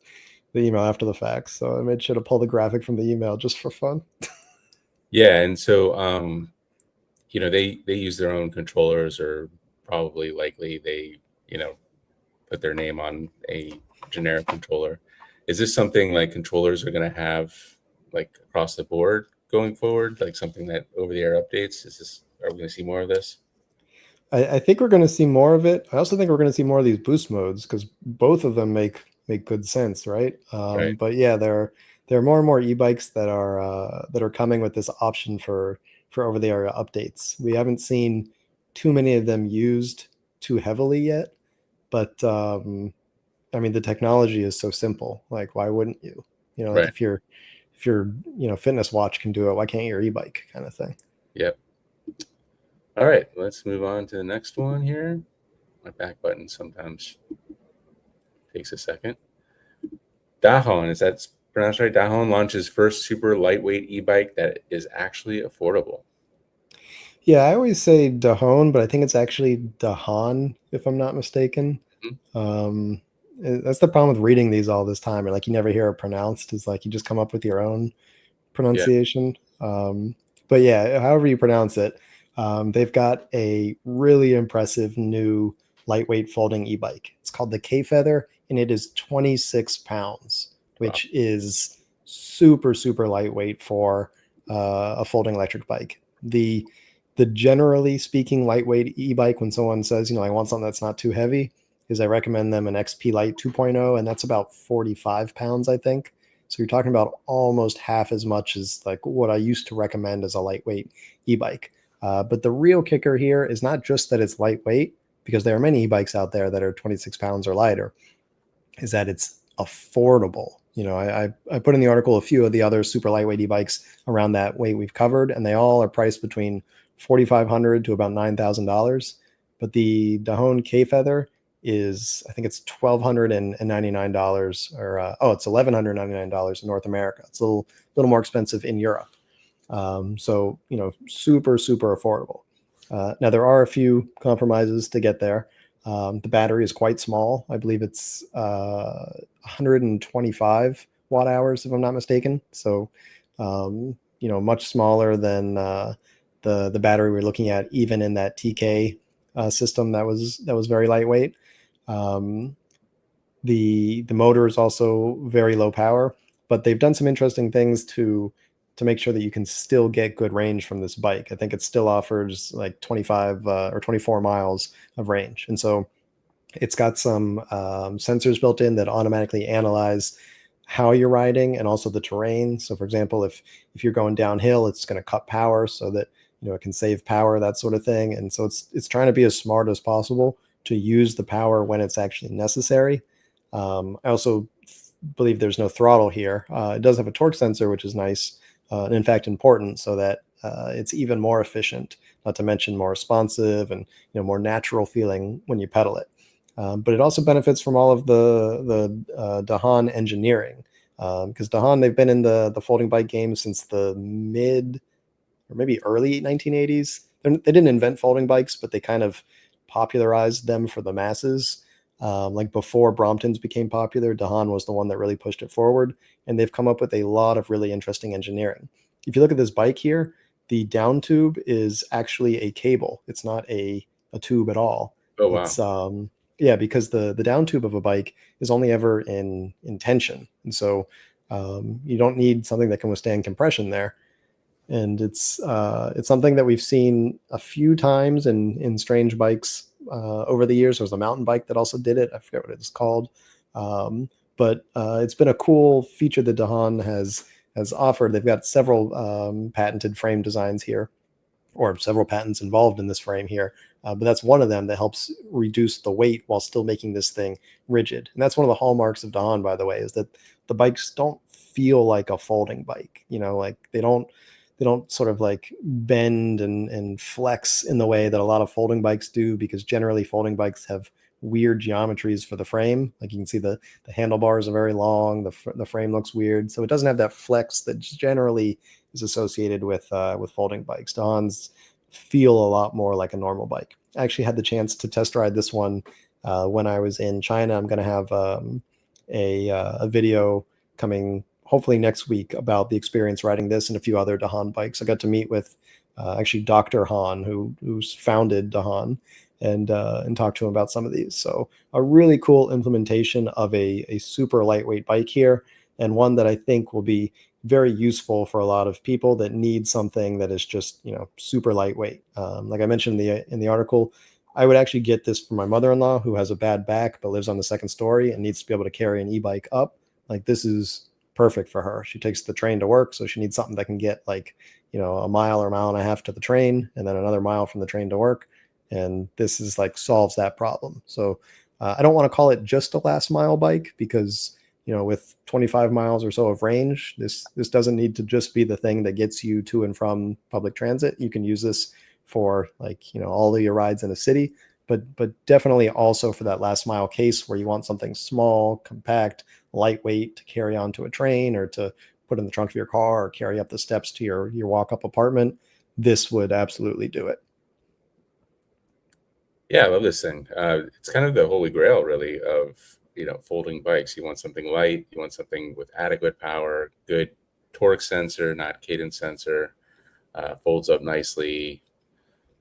email after the fact. So I made sure to pull the graphic from the email just for fun. Yeah, and so they use their own controllers, or probably likely they put their name on a generic controller. Is this something like controllers are going to have like across the board going forward, like something that over the air updates? Are we going to see more of this? I think we're going to see more of it. I also think we're going to see more of these boost modes because both of them make good sense, right? Right. But yeah, there are more and more e-bikes that are coming with this option for over the air updates. We haven't seen too many of them used too heavily yet, but I mean the technology is so simple. Like, why wouldn't you? Like Right. if your fitness watch can do it, why can't your e-bike, kind of thing? Yep. All right, let's move on to the next one here. My back button sometimes takes a second. Dahon, is that pronounced right? Dahon launches first super lightweight e-bike that is actually affordable. Yeah, I always say Dahon, but I think it's actually Dahon, if I'm not mistaken. Mhm. Um, that's the problem with reading these all this time, and like you never hear it pronounced. Is like you just come up with your own Yeah. pronunciation. But yeah, however you pronounce it, they've got a really impressive new lightweight folding e-bike. It's called the K Feather, and it is 26 pounds, Wow. which is super super lightweight for a folding electric bike. The generally speaking lightweight e-bike, when someone says, I want something that's not too heavy, is I recommend them an XP Lite 2.0, and that's about 45 pounds, I think. So you're talking about almost half as much as like what I used to recommend as a lightweight e-bike. But the real kicker here is not just that it's lightweight, because there are many e-bikes out there that are 26 pounds or lighter, is that it's affordable. I put in the article a few of the other super lightweight e-bikes around that weight we've covered, and they all are priced between $4,500 to about $9,000. But the Dahon K Feather is, I think it's $1,299, or it's $1,199 in North America. It's a little more expensive in Europe. So super super affordable. Now there are a few compromises to get there. The battery is quite small. I believe it's 125 watt hours, if I'm not mistaken. So much smaller than the battery we're looking at, even in that TK system that was very lightweight. Um, the motor is also very low power, but they've done some interesting things to make sure that you can still get good range from this bike. I think it still offers like 25 or 24 miles of range, and so it's got some sensors built in that automatically analyze how you're riding and also the terrain. So, for example, if you're going downhill, it's going to cut power so that it can save power, that sort of thing. And so it's trying to be as smart as possible to use the power when it's actually necessary. I also believe there's no throttle here. It does have a torque sensor, which is nice, and in fact important, so that it's even more efficient. Not to mention more responsive and more natural feeling when you pedal it. But it also benefits from all of the Dahon engineering, because Dahon, they've been in the folding bike game since the mid or maybe early 1980s. They didn't invent folding bikes, but they kind of popularized them for the masses. Like before Bromptons became popular, Dahon was the one that really pushed it forward, and they've come up with a lot of really interesting engineering. If you look at this bike here, the down tube is actually a cable. It's not a tube at all. Oh wow. It's yeah, because the down tube of a bike is only ever in tension, and so you don't need something that can withstand compression there. And it's something that we've seen a few times in strange bikes over the years. There was a mountain bike that also did it. I forget what it's called, but it's been a cool feature that Dahon has offered. They've got several patented frame designs here, or several patents involved in this frame here. But that's one of them that helps reduce the weight while still making this thing rigid. And that's one of the hallmarks of Dahon, by the way, is that the bikes don't feel like a folding bike. Like they don't sort of like bend and flex in the way that a lot of folding bikes do, because generally folding bikes have weird geometries for the frame. Like you can see the handlebars are very long, the frame looks weird, so it doesn't have that flex that generally is associated with folding bikes. Dahon's feel a lot more like a normal bike. I actually had the chance to test ride this one when I was in China. I'm going to have a video coming hopefully next week about the experience riding this and a few other Dahon bikes. I got to meet with actually Dr. Han, who's founded Dahon, and talk to him about some of these. So a really cool implementation of a super lightweight bike here, and one that I think will be very useful for a lot of people that need something that is just super lightweight. Like I mentioned in the article, I would actually get this for my mother-in-law who has a bad back but lives on the second story and needs to be able to carry an e-bike up. Like this is perfect for her. She takes the train to work, so she needs something that can get like a mile or a mile and a half to the train, and then another mile from the train to work. And this is like solves that problem. So I don't want to call it just a last mile bike, because with 25 miles or so of range, this doesn't need to just be the thing that gets you to and from public transit. You can use this for like all of your rides in a city, but definitely also for that last mile case where you want something small, compact, lightweight to carry onto a train, or to put in the trunk of your car, or carry up the steps to your walk-up apartment. This would absolutely do it. Yeah, I love this thing. It's kind of the holy grail, really, of folding bikes. You want something light, you want something with adequate power, good torque sensor, not cadence sensor, folds up nicely.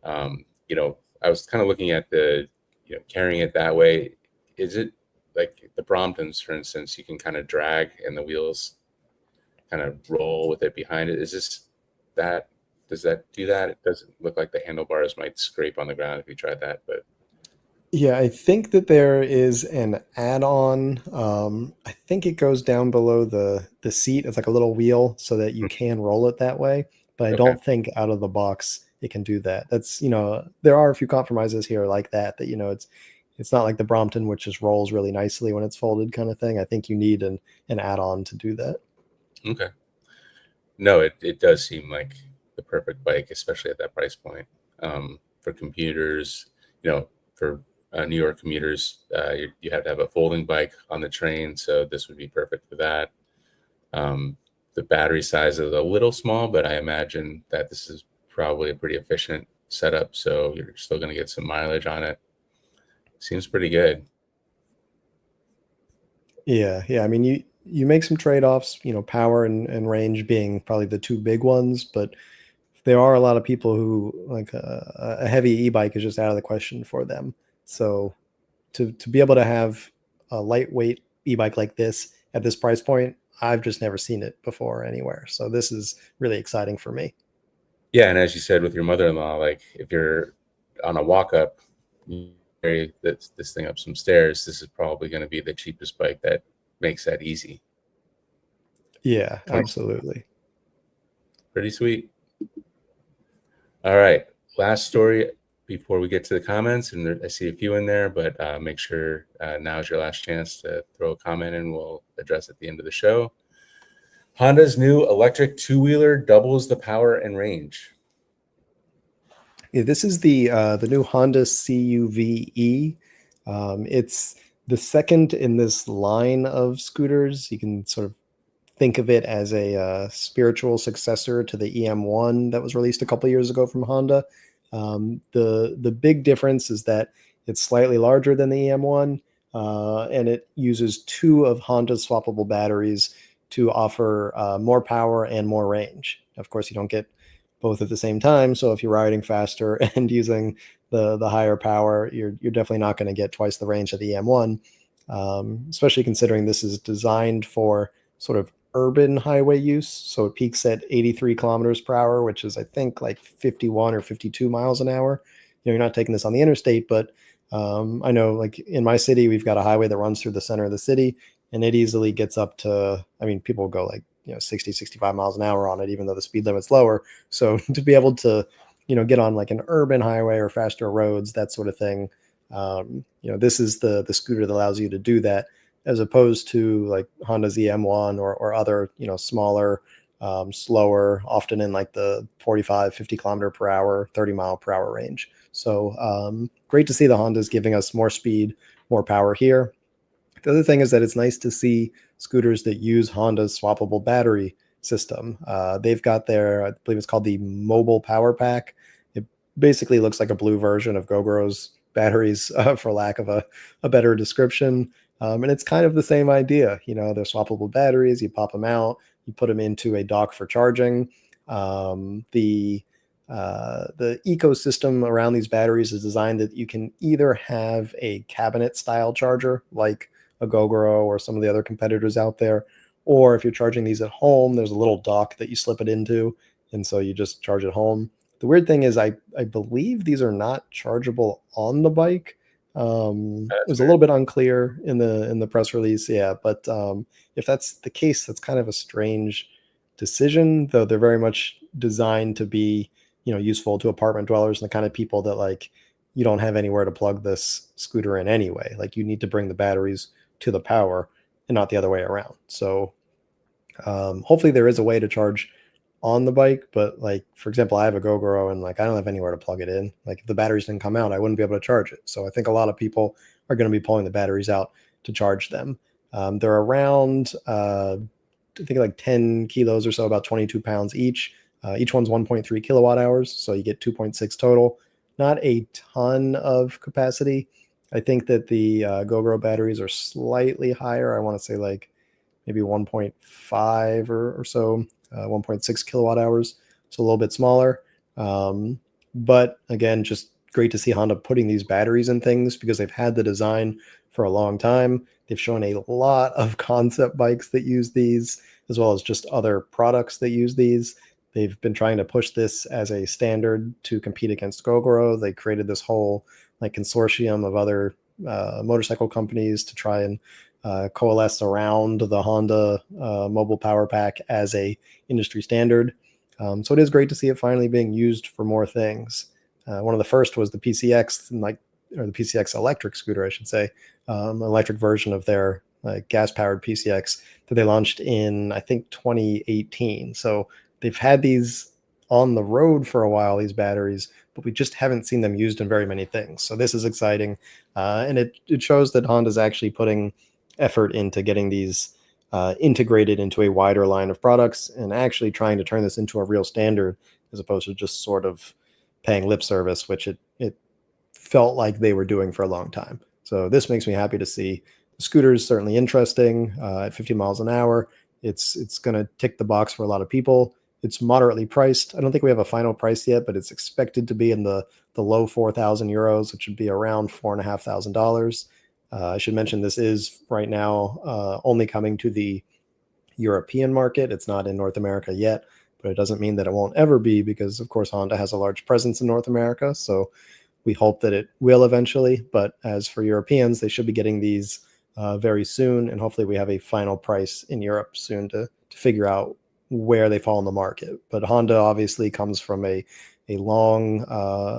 I was kind of looking at the carrying it that way. Is it like the Bromptons, for instance? You can kind of drag and the wheels kind of roll with it behind it. Is this that? Does that do that? It doesn't look like the handlebars might scrape on the ground if you tried that, but Yeah, I think that there is an add-on. I think it goes down below the seat. It's like a little wheel so that you can roll it that way. But I okay. don't think out of the box it can do that. That's there are a few compromises here like that. It's not like the Brompton, which just rolls really nicely when it's folded, kind of thing. I think you need an add-on to do that. Okay. No, it does seem like the perfect bike, especially at that price point. For computers, for New York commuters, you have to have a folding bike on the train, so this would be perfect for that. The battery size is a little small, but I imagine that this is probably a pretty efficient setup, so you're still going to get some mileage on it. Seems pretty good. Yeah. I mean, you make some trade-offs, power and range being probably the two big ones, but there are a lot of people who like a heavy e-bike is just out of the question for them. So to be able to have a lightweight e-bike like this at this price point, I've just never seen it before anywhere. So this is really exciting for me. Yeah, and as you said with your mother-in-law, like if you're on a walk up, you carry this thing up some stairs, this is probably going to be the cheapest bike that makes that easy. Yeah, absolutely. Pretty sweet. All right, last story before we get to the comments, and I see a few in there, but make sure now's your last chance to throw a comment and we'll address at the end of the show. Honda's new electric two-wheeler doubles the power and range. Yeah, this is the new Honda CUVe. It's the second in this line of scooters. You can sort of think of it as a spiritual successor to the EM1 that was released a couple years ago from Honda. The big difference is that it's slightly larger than the EM1, and it uses two of Honda's swappable batteries to offer more power and more range. Of course, you don't get both at the same time. So if you're riding faster and using the higher power, you're definitely not going to get twice the range of the EM1. Especially considering this is designed for sort of urban highway use. So it peaks at 83 kilometers per hour, which is, I think, like 51 or 52 miles an hour. You're not taking this on the interstate, but I know, like in my city, we've got a highway that runs through the center of the city, and it easily gets up to, I mean, people go like, 60, 65 miles an hour on it, even though the speed limit's lower. So to be able to, get on like an urban highway or faster roads, that sort of thing, this is the scooter that allows you to do that, as opposed to like Honda's EM1 or other, smaller, slower, often in like the 45, 50 kilometer per hour, 30 mile per hour range. So great to see the Hondas giving us more speed, more power here. The other thing is that it's nice to see scooters that use Honda's swappable battery system. They've got their, I believe it's called the Mobile Power Pack. It basically looks like a blue version of Gogoro's batteries, for lack of a better description. And it's kind of the same idea. They're swappable batteries. You pop them out, you put them into a dock for charging. The ecosystem around these batteries is designed that you can either have a cabinet style charger like a Gogoro or some of the other competitors out there, or if you're charging these at home, there's a little dock that you slip it into, and so you just charge at home. The weird thing is, I believe these are not chargeable on the bike. It That's was a weird. little bit unclear in the press release, yeah. But if that's the case, that's kind of a strange decision, though they're very much designed to be, useful to apartment dwellers and the kind of people that, like, you don't have anywhere to plug this scooter in anyway. Like, you need to bring the batteries to the power and not the other way around. So hopefully there is a way to charge on the bike, but like, for example, I have a Gogoro and like I don't have anywhere to plug it in. Like if the batteries didn't come out, I wouldn't be able to charge it. So I think a lot of people are going to be pulling the batteries out to charge them. They're around I think like 10 kilos or so, about 22 pounds each. Each one's 1.3 kilowatt hours, so you get 2.6 total. Not a ton of capacity. I think that the Gogoro batteries are slightly higher. I want to say like maybe 1.5 or so, 1.6 kilowatt hours, so a little bit smaller. But again, just great to see Honda putting these batteries in things because they've had the design for a long time. They've shown a lot of concept bikes that use these, as well as just other products that use these. They've been trying to push this as a standard to compete against Gogoro. They created this whole like consortium of other motorcycle companies to try and coalesce around the Honda Mobile Power Pack as a industry standard. So it is great to see it finally being used for more things. One of the first was the PCX, or the PCX electric scooter, I should say, electric version of their gas-powered PCX that they launched in, I think, 2018. So they've had these on the road for a while, these batteries, but we just haven't seen them used in very many things. So this is exciting. And it shows that Honda's actually putting effort into getting these integrated into a wider line of products and actually trying to turn this into a real standard as opposed to just sort of paying lip service, which it felt like they were doing for a long time. So this makes me happy to see. The scooter is certainly interesting at 50 miles an hour. It's going to tick the box for a lot of people. It's moderately priced. I don't think we have a final price yet, but it's expected to be in the low 4,000 euros, which would be around $4,500. I should mention this is right now only coming to the European market. It's not in North America yet, but it doesn't mean that it won't ever be because, of course, Honda has a large presence in North America. So we hope that it will eventually. But as for Europeans, they should be getting these very soon. And hopefully we have a final price in Europe soon to figure out where they fall in the market. But Honda obviously comes from a long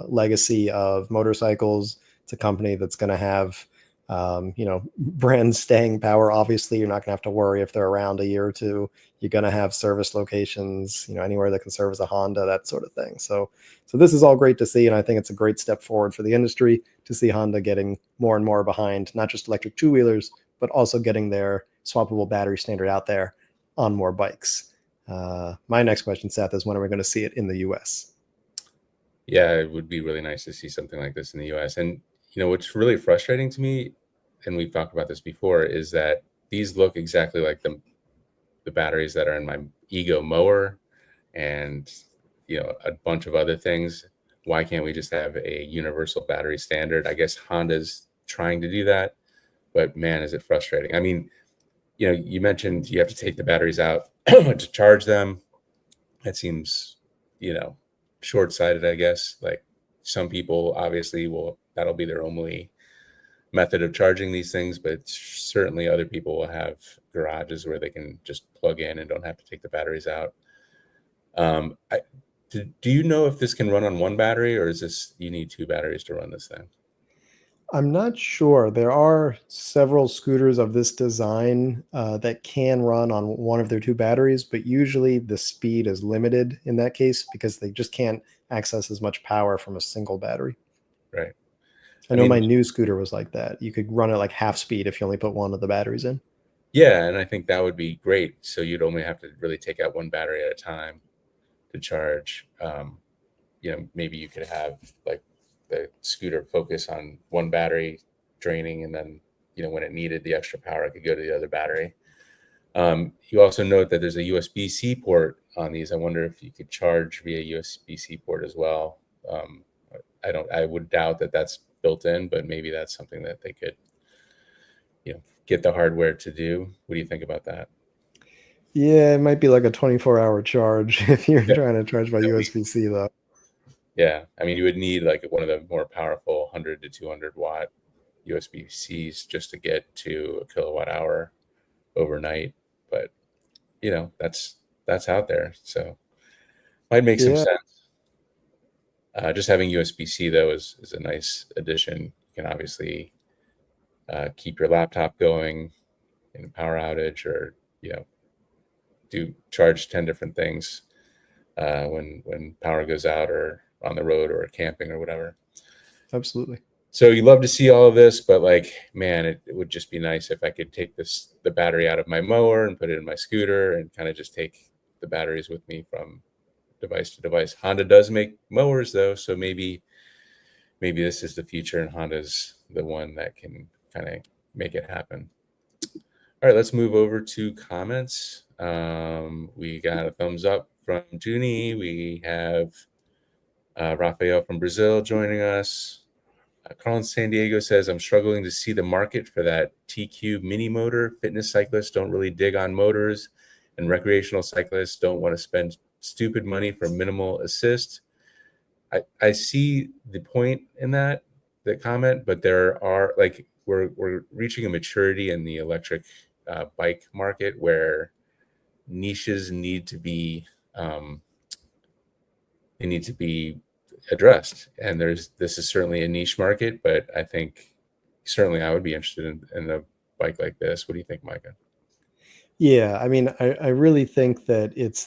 legacy of motorcycles. It's a company that's going to have brand staying power. Obviously, you're not going to have to worry if they're around a year or two. You're going to have service locations, anywhere that can serve as a Honda, that sort of thing. So this is all great to see, and I think it's a great step forward for the industry to see Honda getting more and more behind not just electric two-wheelers, but also getting their swappable battery standard out there on more bikes. My next question, Seth, is when are we going to see it in the US? Yeah, it would be really nice to see something like this in the US. And what's really frustrating to me, and we've talked about this before, is that these look exactly like the batteries that are in my Ego mower and a bunch of other things. Why can't we just have a universal battery standard? I guess Honda's trying to do that, but man, is it frustrating. I mean, you mentioned you have to take the batteries out to charge them. That seems, short-sighted, I guess. Like some people obviously that'll be their only method of charging these things, but certainly other people will have garages where they can just plug in and don't have to take the batteries out. Do you know if this can run on one battery, or is this you need two batteries to run this thing? I'm not sure. There are several scooters of this design that can run on one of their two batteries, but usually the speed is limited in that case because they just can't access as much power from a single battery. Right. I I know mean, my new scooter was like that. You could run it like half speed if you only put one of the batteries in. yeah, and I think that would be great. So you'd only have to really take out one battery at a time to charge. Maybe you could have like the scooter focus on one battery draining, and then when it needed the extra power, it could go to the other battery. You also note that there's a USB-C port on these. I wonder if you could charge via USB-C port as well. I would doubt that that's built in, but maybe that's something that they could, get the hardware to do. What do you think about that? Yeah, it might be like a 24-hour charge if you're Yeah, trying to charge by at least. USB-C though. Yeah, I mean, you would need like one of the more powerful 100 to 200 watt USB-Cs just to get to a kilowatt hour overnight. But that's out there, so might make some Yeah, sense. Just having USB-C though is a nice addition. You can obviously keep your laptop going in a power outage, or do charge 10 different things when power goes out, or on the road, or camping, or whatever. absolutely. So you love to see all of this, but like, man, it would just be nice if I could take the battery out of my mower and put it in my scooter and kind of just take the batteries with me from device to device. Honda does make mowers though, so maybe this is the future, and Honda's the one that can kind of make it happen. All right, let's move over to comments. We got a thumbs up from Junie. We have Rafael from Brazil joining us. Carl in San Diego says, I'm struggling to see the market for that TQ mini motor. Fitness cyclists don't really dig on motors, and recreational cyclists don't want to spend stupid money for minimal assist. I see the point in that comment, but there are like we're reaching a maturity in the electric bike market where niches need to be they need to be addressed, and this is certainly a niche market, but I think certainly I would be interested in a bike like this. What do you think, Micah? Yeah, I mean, I really think that it's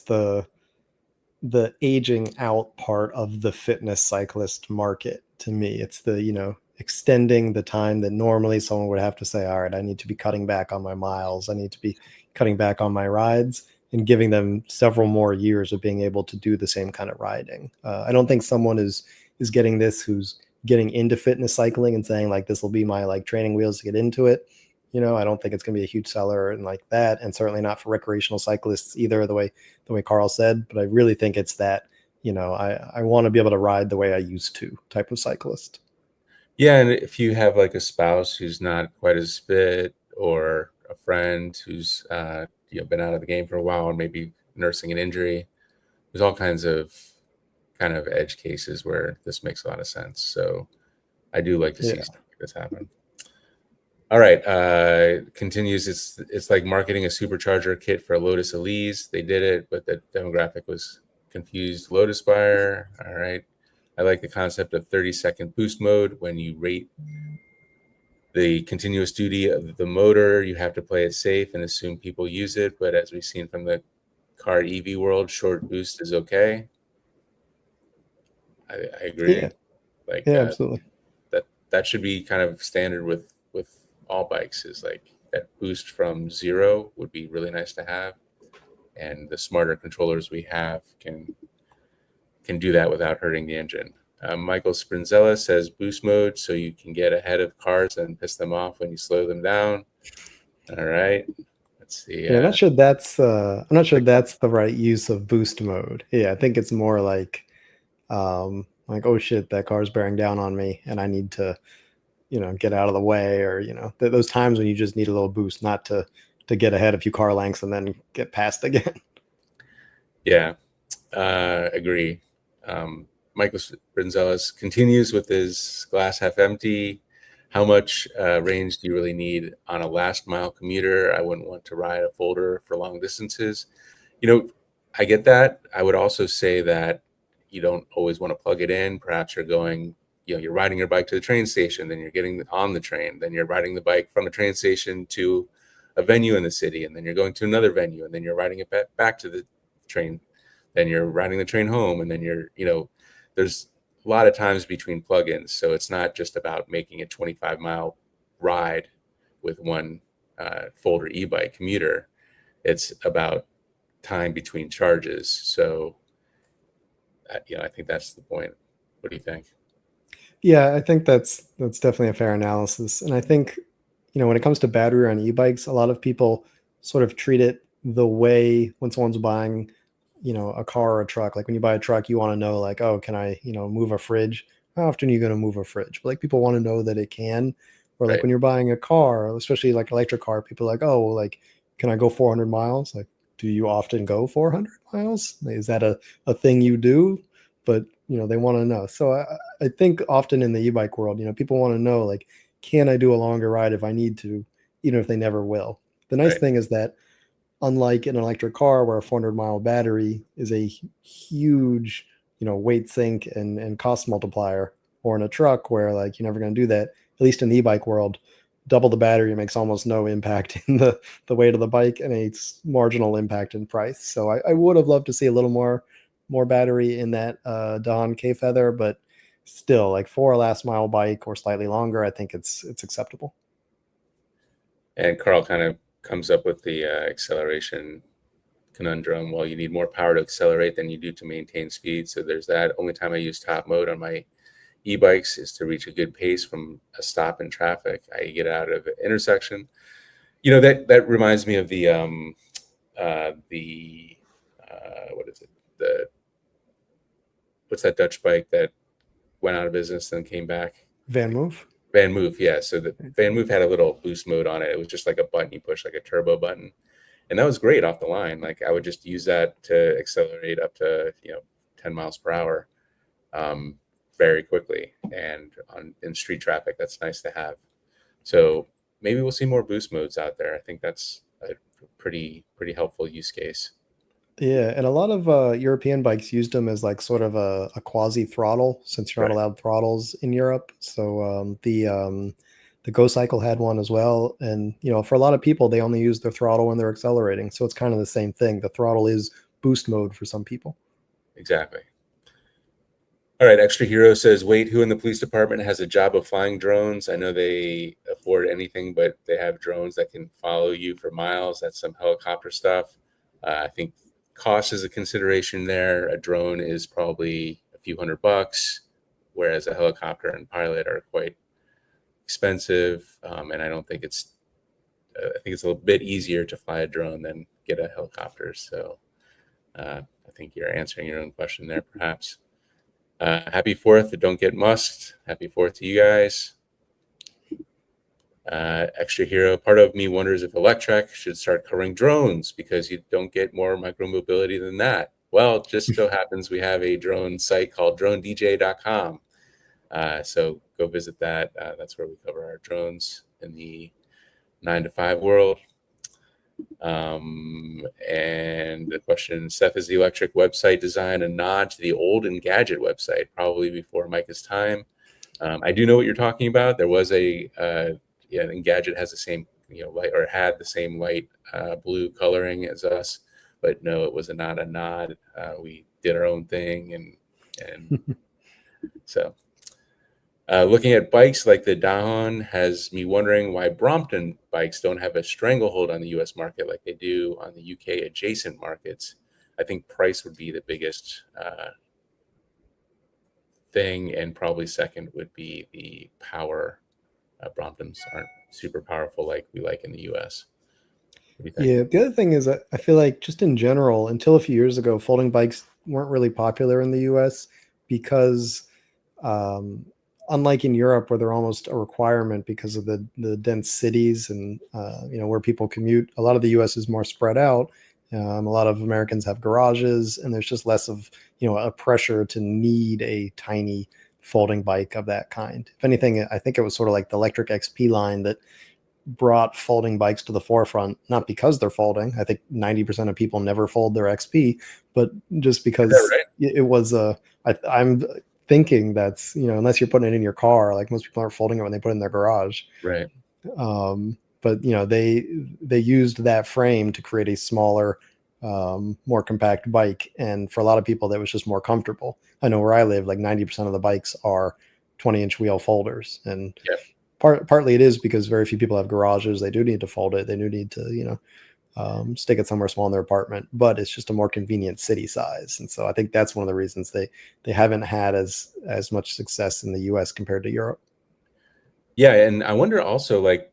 the aging out part of the fitness cyclist market to me. It's the, extending the time that normally someone would have to say, all right, I need to be cutting back on my miles, I need to be cutting back on my rides, and giving them several more years of being able to do the same kind of riding. I don't think someone is getting this who's getting into fitness cycling and saying like this will be my like training wheels to get into it. I don't think it's going to be a huge seller and like that, and certainly not for recreational cyclists either. The way Carl said, but I really think it's that I want to be able to ride the way I used to type of cyclist. Yeah, and if you have like a spouse who's not quite as fit, or a friend who's been out of the game for a while and maybe nursing an injury, there's all kinds of kind of edge cases where this makes a lot of sense. So I do like to see Yeah. stuff like this happen. All right, continues. It's like marketing a supercharger kit for a Lotus Elise. They did it, but the demographic was confused Lotus buyer. All right. I like the concept of 30-second boost mode. When you rate the continuous duty of the motor, you have to play it safe and assume people use it. But as we've seen from the car EV world, short boost is okay. I Yeah. agree. Like Yeah, absolutely. that should be kind of standard with all bikes. Is like that boost from zero would be really nice to have, and the smarter controllers we have can do that without hurting the engine. Michael Sprinzella says boost mode so you can get ahead of cars and piss them off when you slow them down. All right. Let's see. Yeah, I'm not sure that's the right use of boost mode. Yeah, I think it's more like, oh shit, that car's bearing down on me and I need to, get out of the way, or, those times when you just need a little boost, not to get ahead a few car lengths and then get past again. Yeah, agree. Michael Brinzelis continues with his glass half empty. How much range do you really need on a last mile commuter? I wouldn't want to ride a folder for long distances. I get that. I would also say that you don't always want to plug it in. Perhaps you're going, you're riding your bike to the train station, then you're getting on the train, then you're riding the bike from the train station to a venue in the city, and then you're going to another venue, and then you're riding it back to the train, then you're riding the train home, and then there's a lot of times between plugins. So it's not just about making a 25-mile ride with one folder e-bike commuter. It's about time between charges. So, I think that's the point. What do you think? Yeah, I think that's definitely a fair analysis. And I think, when it comes to battery on e-bikes, a lot of people sort of treat it the way when someone's buying, a car or a truck. Like when you buy a truck, you want to know like, oh, can I, move a fridge? How often are you going to move a fridge? But like people want to know that it can. Or like Right. when you're buying a car, especially like electric car, people are like, oh, well, like, can I go 400 miles? Like, do you often go 400 miles? Like, is that a thing you do? But they want to know. So I think often in the e-bike world, people want to know like, can I do a longer ride if I need to, even if they never will. The nice Right. thing is that unlike an electric car where a 400-mile battery is a huge, weight sink and cost multiplier, or in a truck where like you're never going to do that, at least in the e-bike world, double the battery makes almost no impact in the weight of the bike and a marginal impact in price. So I would have loved to see a little more battery in that Dahon K Feather, but still, like for a last mile bike or slightly longer, I think it's acceptable. And Carl kind of comes up with the acceleration conundrum. Well, you need more power to accelerate than you do to maintain speed. So there's that. Only time I use top mode on my e-bikes is to reach a good pace from a stop in traffic. I get out of an intersection. That reminds me of the what is it? The What's that Dutch bike that went out of business and came back? Van Move. Van Move, yeah. So the Van Move had a little boost mode on it. It was just like a button you push, like a turbo button, and that was great off the line. Like I would just use that to accelerate up to 10 miles per hour very quickly, and in street traffic, that's nice to have. So maybe we'll see more boost modes out there. I think that's a pretty helpful use case. Yeah, and a lot of European bikes used them as like sort of a quasi throttle since you're not Right. allowed throttles in Europe. So the Go Cycle had one as well, and for a lot of people, they only use their throttle when they're accelerating. So it's kind of the same thing. The throttle is boost mode for some people. exactly. All right, Extra Hero says, wait, who in the police department has a job of flying drones? I know they afford anything, but they have drones that can follow you for miles. That's some helicopter stuff. I think cost is a consideration there. A drone is probably a few $100, whereas a helicopter and pilot are quite expensive. And I don't think I think it's a little bit easier to fly a drone than get a helicopter. So I think you're answering your own question there, perhaps. Happy 4th. Don't get musked. Happy 4th to you guys. Extra Hero. Part of me wonders if Electrek should start covering drones because you don't get more micromobility than that. Well, it just so happens we have a drone site called dronedj.com. So go visit that. That's where we cover our drones in the 9 to 5 world. And the question, Seth, is the Electrek website design a nod to the old Engadget website, probably before Micah's time? I do know what you're talking about. There was Engadget has the same, light, or had the same light blue coloring as us, but no, it was not a nod. We did our own thing, and so. Looking at bikes like the Dahon has me wondering why Brompton bikes don't have a stranglehold on the US market like they do on the UK adjacent markets. I think price would be the biggest thing, and probably second would be the power. Bromptons aren't super powerful like we like in the US. What do you think? Yeah, the other thing is that I feel like just in general, until a few years ago, folding bikes weren't really popular in the US because um, unlike in Europe where they're almost a requirement because of the dense cities and where people commute, a lot of the US is more spread out. A lot of Americans have garages and there's just less of a pressure to need a tiny folding bike of that kind. If anything, I think it was sort of like the Electrek XP line that brought folding bikes to the forefront, not because they're folding. I think 90% of people never fold their XP, but just Is that because right? it was I'm thinking that's, unless you're putting it in your car, like most people aren't folding it when they put it in their garage. Right. But they used that frame to create a smaller, more compact bike. And for a lot of people, that was just more comfortable. I know where I live, like 90% of the bikes are 20-inch wheel folders. And Yeah. partly it is because very few people have garages. They do need to fold it. They do need to, stick it somewhere small in their apartment, but it's just a more convenient city size. And so I think that's one of the reasons they haven't had as much success in the US compared to Europe. Yeah, and I wonder also, like,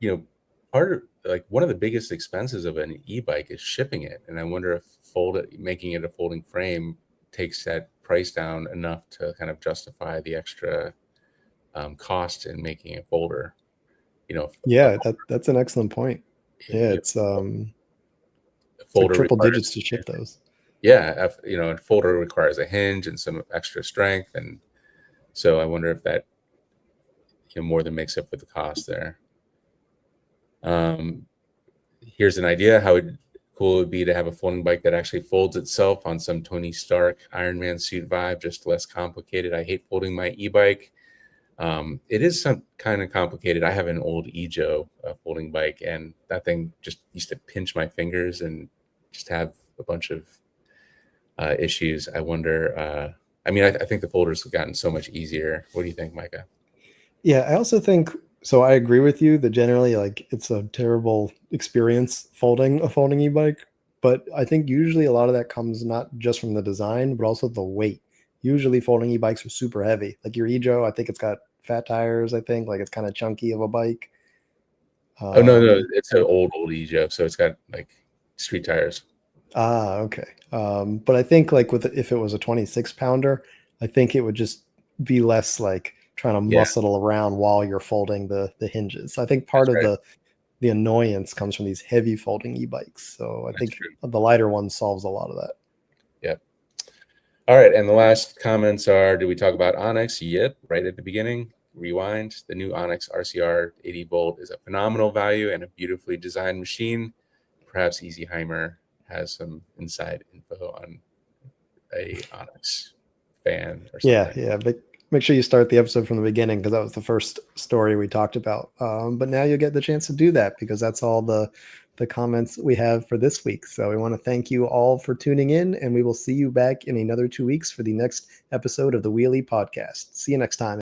part of, like, one of the biggest expenses of an e-bike is shipping it, and I wonder if making it a folding frame takes that price down enough to kind of justify the extra cost in making a folder. A Yeah, that's an excellent point. Yeah, it's like folder triple digits requires, to ship those. yeah, a folder requires a hinge and some extra strength, and so I wonder if that more than makes up for the cost there. Here's an idea how cool it would be to have a folding bike that actually folds itself on some Tony Stark Iron Man suit vibe, just less complicated. I hate folding my e-bike. It is some kind of complicated. I have an old Ejo folding bike, and that thing just used to pinch my fingers and just have a bunch of issues. I wonder. I think the folders have gotten so much easier. What do you think, Micah? Yeah, I also think so. I agree with you that generally, like, it's a terrible experience folding a folding e-bike. But I think usually a lot of that comes not just from the design, but also the weight. Usually, folding e-bikes are super heavy. Like your Ejo, I think it's got fat tires. I think like it's kind of chunky of a bike. Oh, no, Um, it's an old Ejo, so it's got like street tires. okay. But I think like if it was a 26 pounder, I think it would just be less like trying to Yeah, muscle around while you're folding the hinges. I think that's part of right. the annoyance comes from these heavy folding e-bikes. So I That's think true. the lighter one solves a lot of that. Yep. All right, and the last comments are: did we talk about Onyx? Yep, right at the beginning. Rewind. The new Onyx RCR 80 volt is a phenomenal value and a beautifully designed machine. Perhaps Easyheimer has some inside info on a Onyx fan or Yeah, something. yeah. make sure you start the episode from the beginning because that was the first story we talked about. But now you'll get the chance to do that because that's all the comments we have for this week. So we want to thank you all for tuning in, and we will see you back in another 2 weeks for the next episode of the Wheelie Podcast. See you next time.